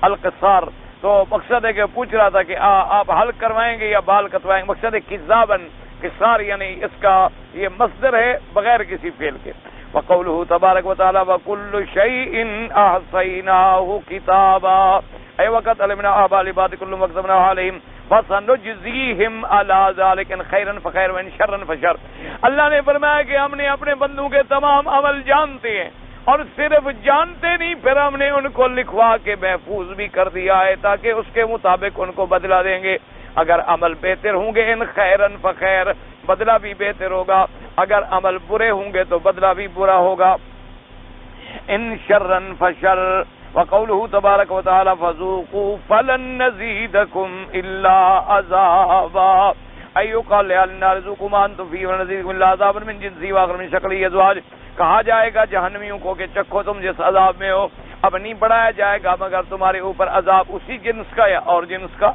القصار، تو مقصد ہے کہ پوچھ رہا تھا کہ آپ حلق کروائیں گے یا بال کٹوائیں گے، مقصد ہے کذابن قصار یعنی اس کا یہ مصدر ہے بغیر کسی فعل کے. وقوله تبارک و تعالی وکل شیء احصیناہ کتابا اے وقت علمنا احوال عباد کل مکتبنا علیہم فسنجزیہم علی ذلک ان خیرا فخیر وان شرا فشر. اللہ نے فرمایا کہ ہم نے اپنے بندوں کے تمام عمل جانتے ہیں اور صرف جانتے نہیں پھر ہم نے ان کو لکھوا کے محفوظ بھی کر دیا ہے تاکہ اس کے مطابق ان کو بدلہ دیں گے. اگر عمل بہتر ہوں گے ان خیرن فخیر بدلہ بھی بہتر ہوگا, اگر عمل برے ہوں گے تو بدلہ بھی برا ہوگا. ان شرن فشر. وقوله تبارک و تعالی فذوقوا فلن نزيدكم الا عذابا ایقال للنار ذوقوا ما انتم فيه ونزيدكم الا عذابا من جنسه واخر من شکلہ ازواج. کہا جائے گا جہنمیوں کو کہ چکھو تم جس عذاب میں ہو, اب نہیں بڑھایا جائے گا مگر تمہارے اوپر عذاب اسی جنس کا یا اور جنس کا.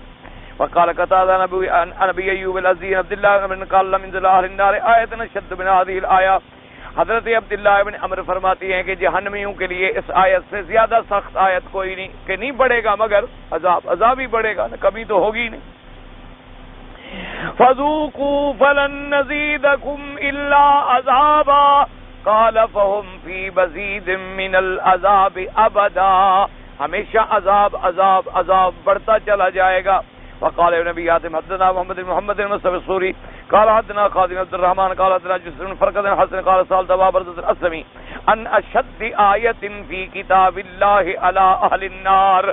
وقال قتادہ نبی ایوب العزیز عبد اللہ بن قال من ذل اهل النار آیت شد من هذه الايه. حضرت عبداللہ ابن عمر فرماتی ہیں کہ جہنمیوں کے لیے اس آیت سے زیادہ سخت آیت کوئی نہیں کہ نہیں بڑھے گا مگر عذاب ہی بڑھے گا, کمی تو ہوگی نہیں. فذوقوا فلن نزيدكم الا عذابا قال فهم في مزيد من العذاب ابدا. ہمیشہ عذاب بڑھتا چلا جائے گا. وقال نبی حاتم حدثنا محمد المصطفى السوري قال حدثنا خالد بن عبد الرحمن قال حدثنا جسر بن فرقد حسن قال سألت أبا برزة الأسلمي عن أشد آية في كتاب الله على أهل النار.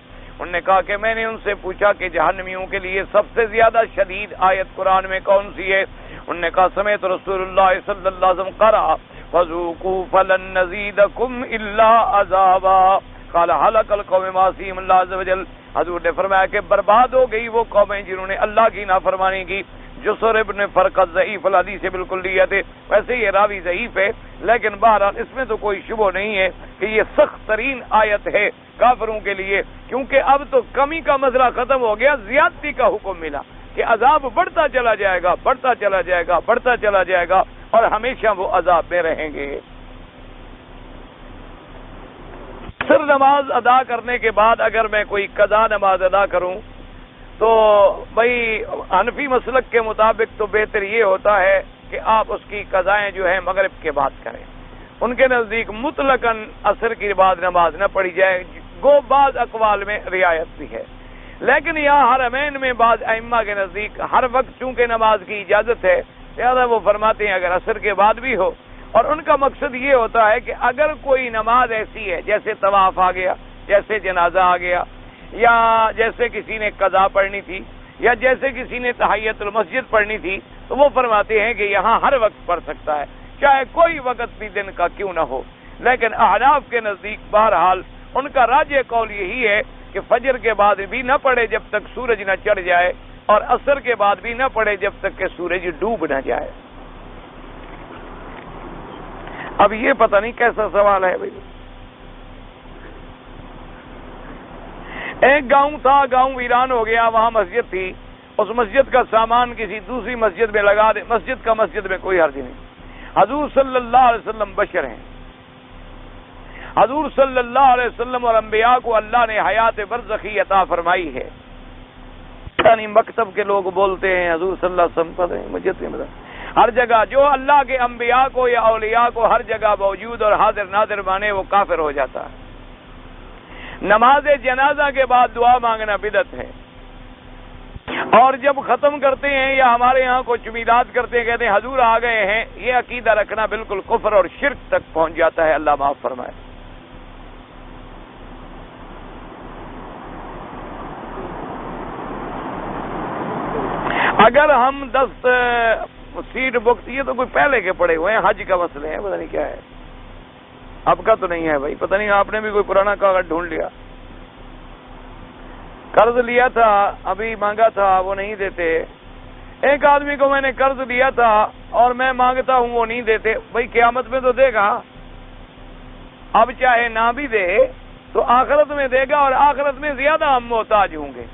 انہوں نے کہا کہ میں نے ان سے پوچھا کہ جہنمیوں کے لیے سب سے زیادہ شدید آیت قرآن میں کون سی ہے. انہوں نے کہا سمعت رسول اللہ صلی اللہ علیہ وسلم قرأ فذوقوا فلن نزيدكم إلا عذابا قال هلك القوم ما عصيهم الله عز وجل. حضور نے فرمایا کہ برباد ہو گئی وہ قومیں جنہوں نے اللہ کی نافرمانی کی. جسر ابن فرقد ضعیف الحدیث بالکل لیت ہے, ویسے یہ راوی ضعیف ہے لیکن بہرحال اس میں تو کوئی شبہ نہیں ہے کہ یہ سخت ترین آیت ہے کافروں کے لیے, کیونکہ اب تو کمی کا مسئلہ ختم ہو گیا, زیادتی کا حکم ملا کہ عذاب بڑھتا چلا جائے گا بڑھتا چلا جائے گا بڑھتا چلا جائے گا اور ہمیشہ وہ عذاب میں رہیں گے. سر نماز ادا کرنے کے بعد اگر میں کوئی قضا نماز ادا کروں تو بھائی حنفی مسلک کے مطابق تو بہتر یہ ہوتا ہے کہ آپ اس کی قضائیں جو ہیں مغرب کے بعد کریں. ان کے نزدیک مطلقاً عصر کی بعد نماز نہ پڑھی جائے, گو بعض اقوال میں رعایت بھی ہے, لیکن یہاں حرمین میں بعض ائمہ کے نزدیک ہر وقت چونکہ نماز کی اجازت ہے لہذا وہ فرماتے ہیں اگر عصر کے بعد بھی ہو. اور ان کا مقصد یہ ہوتا ہے کہ اگر کوئی نماز ایسی ہے جیسے طواف آ گیا, جیسے جنازہ آ گیا, یا جیسے کسی نے قضا پڑھنی تھی, یا جیسے کسی نے تحیت المسجد پڑھنی تھی, تو وہ فرماتے ہیں کہ یہاں ہر وقت پڑھ سکتا ہے چاہے کوئی وقت بھی دن کا کیوں نہ ہو. لیکن احناف کے نزدیک بہرحال ان کا راجح قول یہی ہے کہ فجر کے بعد بھی نہ پڑھے جب تک سورج نہ چڑھ جائے, اور عصر کے بعد بھی نہ پڑھے جب تک کہ سورج ڈوب نہ جائے. اب یہ پتہ نہیں کیسا سوال ہے بھائی. ایک گاؤں تھا, گاؤں ویران ہو گیا, وہاں مسجد تھی, اس مسجد کا سامان کسی دوسری مسجد میں لگا دے, مسجد کا مسجد میں کوئی حرج نہیں. حضور صلی اللہ علیہ وسلم بشر ہیں, حضور صلی اللہ علیہ وسلم اور انبیاء کو اللہ نے حیات برزخی عطا فرمائی ہے. یعنی مکتب کے لوگ بولتے ہیں حضور صلی اللہ علیہ وسلم پتہ ہے مسجد میں ہر جگہ جو اللہ کے انبیاء کو یا اولیاء کو ہر جگہ موجود اور حاضر ناظر مانے وہ کافر ہو جاتا ہے. نماز جنازہ کے بعد دعا مانگنا بدعت ہے, اور جب ختم کرتے ہیں یا ہمارے ہاں کو چمیدات کرتے ہیں کہتے ہیں حضور آ گئے ہیں, یہ عقیدہ رکھنا بالکل کفر اور شرک تک پہنچ جاتا ہے, اللہ معاف فرمائے. اگر ہم 10 سیٹ بک, یہ تو کوئی پہلے کے پڑے ہوئے ہیں, حج کا مسئلہ ہے, پتہ نہیں کیا ہے, اب کا تو نہیں ہے بھائی, پتہ نہیں آپ نے بھی کوئی پرانا کاغذ ڈھونڈ لیا. قرض لیا تھا, ابھی مانگا تھا, وہ نہیں دیتے. ایک آدمی کو میں نے قرض لیا تھا اور میں مانگتا ہوں وہ نہیں دیتے, بھائی قیامت میں تو دے گا, اب چاہے نہ بھی دے تو آخرت میں دے گا, اور آخرت میں زیادہ ہم محتاج ہوں گے.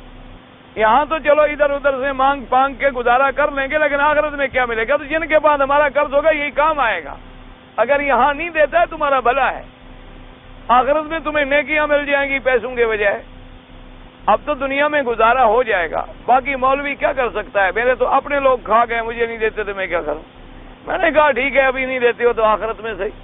یہاں تو چلو ادھر ادھر سے مانگ پانگ کے گزارا کر لیں گے, لیکن آخرت میں کیا ملے گا؟ تو جن کے بعد ہمارا قرض ہوگا یہی کام آئے گا. اگر یہاں نہیں دیتا ہے تمہارا بھلا ہے, آخرت میں تمہیں نیکیاں مل جائیں گی پیسوں کے بجائے. اب تو دنیا میں گزارا ہو جائے گا، باقی مولوی کیا کر سکتا ہے؟ میرے تو اپنے لوگ کھا گئے، مجھے نہیں دیتے تو میں کیا کروں؟ میں نے کہا ٹھیک ہے ابھی نہیں دیتے ہو تو آخرت میں صحیح۔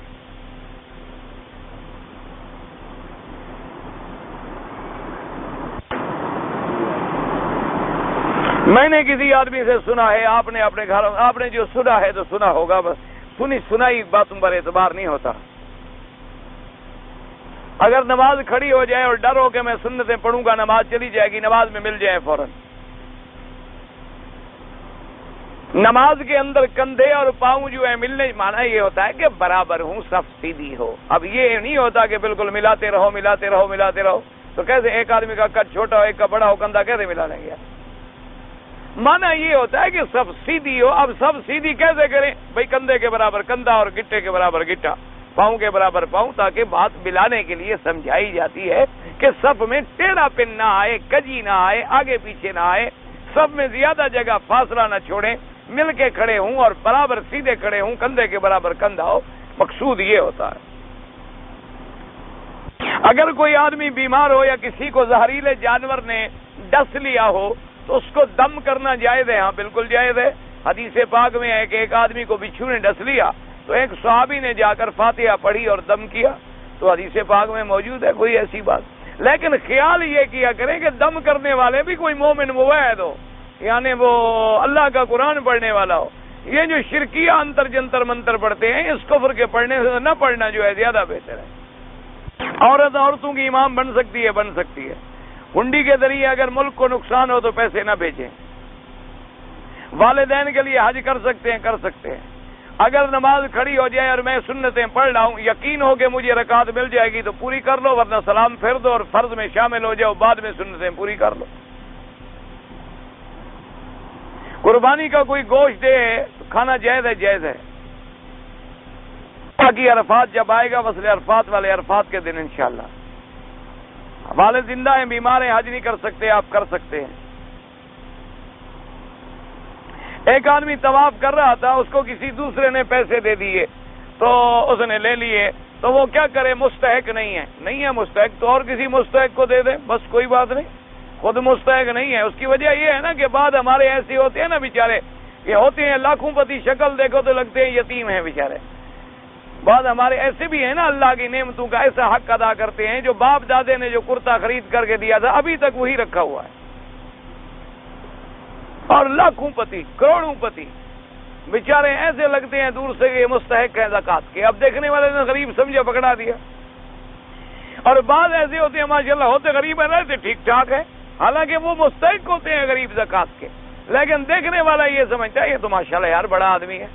میں نے کسی آدمی سے سنا ہے، آپ نے اپنے گھر، آپ نے جو سنا ہے تو سنا ہوگا، بس سنائی باتوں پر اعتبار نہیں ہوتا۔ اگر نماز کھڑی ہو جائے اور ڈر ہو کہ میں سنتیں پڑھوں گا نماز چلی جائے گی، نماز میں مل جائے فوراً۔ نماز کے اندر کندھے اور پاؤں جو ہے ملنے، مانا یہ ہوتا ہے کہ برابر ہوں، صف سیدھی ہو۔ اب یہ نہیں ہوتا کہ بالکل ملاتے رہو ملاتے رہو ملاتے رہو، تو کیسے ایک آدمی کا قد چھوٹا ہو ایک کا بڑا ہو، کندھا کیسے ملا لیں گے؟ مانا یہ ہوتا ہے کہ سب سیدھی ہو۔ اب سب سیدھی کیسے کریں؟ بھئی کندھے کے برابر کندھا اور گٹے کے برابر گٹا، پاؤں کے برابر پاؤں، تاکہ بات ملانے کے لیے سمجھائی جاتی ہے کہ صف میں ٹیڑھا پن نہ آئے، کجی نہ آئے، آگے پیچھے نہ آئے، صف میں زیادہ جگہ فاصلہ نہ چھوڑیں، مل کے کھڑے ہوں اور برابر سیدھے کھڑے ہوں، کندھے کے برابر کندھا ہو۔ مقصود یہ ہوتا ہے۔ اگر کوئی آدمی بیمار ہو یا کسی کو زہریلے جانور نے ڈس لیا ہو تو اس کو دم کرنا جائز ہے؟ ہاں بالکل جائز ہے۔ حدیث پاک میں ہے کہ ایک آدمی کو بچھو نے ڈس لیا تو ایک صحابی نے جا کر فاتحہ پڑھی اور دم کیا، تو حدیث پاک میں موجود ہے، کوئی ایسی بات۔ لیکن خیال یہ کیا کریں کہ دم کرنے والے بھی کوئی مومن موحد ہو، یعنی وہ اللہ کا قرآن پڑھنے والا ہو۔ یہ جو شرکیہ انتر جنتر منتر پڑھتے ہیں، اس کفر کے پڑھنے سے نہ پڑھنا جو ہے زیادہ بہتر ہے۔ عورت عورتوں کی امام بن سکتی ہے، بن سکتی ہے۔ ہنڈی کے ذریعے اگر ملک کو نقصان ہو تو پیسے نہ بھیجیں۔ والدین کے لیے حج کر سکتے ہیں، کر سکتے ہیں۔ اگر نماز کھڑی ہو جائے اور میں سنتیں پڑھ رہا ہوں، یقین ہو کہ مجھے رکعت مل جائے گی تو پوری کر لو، ورنہ سلام پھیر دو اور فرض میں شامل ہو جاؤ، بعد میں سنتیں پوری کر لو۔ قربانی کا کوئی گوشت دے تو کھانا جائز ہے، جائز ہے۔ باقی عرفات جب آئے گا، مسئلے عرفات والے عرفات کے دن انشاءاللہ۔ والد زندہ ہیں، بیمار ہیں، حج نہیں کر سکتے، آپ کر سکتے ہیں۔ ایک آدمی طواف کر رہا تھا، اس کو کسی دوسرے نے پیسے دے دیے تو اس نے لے لیے، تو وہ کیا کرے؟ مستحق نہیں ہے، نہیں ہے مستحق تو اور کسی مستحق کو دے دیں، بس کوئی بات نہیں، خود مستحق نہیں ہے۔ اس کی وجہ یہ ہے نا کہ بعد ہمارے ایسے ہوتے ہیں نا بیچارے، یہ ہوتے ہیں لاکھوں پتی، شکل دیکھو تو لگتے ہیں یتیم ہیں بیچارے۔ بعد ہمارے ایسے بھی ہیں نا، اللہ کی نعمتوں کا ایسا حق ادا کرتے ہیں، جو باپ دادے نے جو کرتا خرید کر کے دیا تھا ابھی تک وہی رکھا ہوا ہے، اور لاکھوں پتی، کروڑوں پتی بیچارے ایسے لگتے ہیں دور سے کہ یہ مستحق ہیں زکات کے۔ اب دیکھنے والے نے غریب سمجھا، پکڑا دیا۔ اور بعض ایسے ہوتے ہیں ماشاءاللہ، ہوتے غریب ہیں، رہتے ٹھیک ٹھاک ہے، حالانکہ وہ مستحق ہوتے ہیں غریب زکات کے، لیکن دیکھنے والا یہ سمجھتا ہے یہ تو ماشاءاللہ یار بڑا آدمی ہے،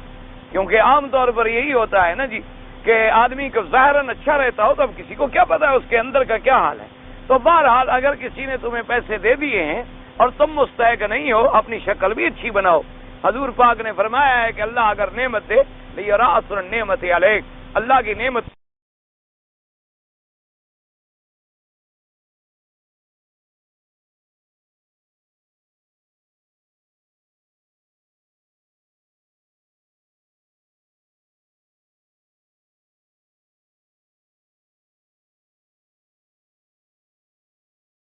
کیونکہ عام طور پر یہی ہوتا ہے نا جی کہ آدمی کو ظاہراً اچھا رہتا ہو تو اب کسی کو کیا پتا ہے اس کے اندر کا کیا حال ہے۔ تو بہرحال اگر کسی نے تمہیں پیسے دے دیے ہیں اور تم مستحق نہیں ہو، اپنی شکل بھی اچھی بناؤ۔ حضور پاک نے فرمایا ہے کہ اللہ اگر نعمت دے لیراث النعمت علیک، اللہ کی نعمت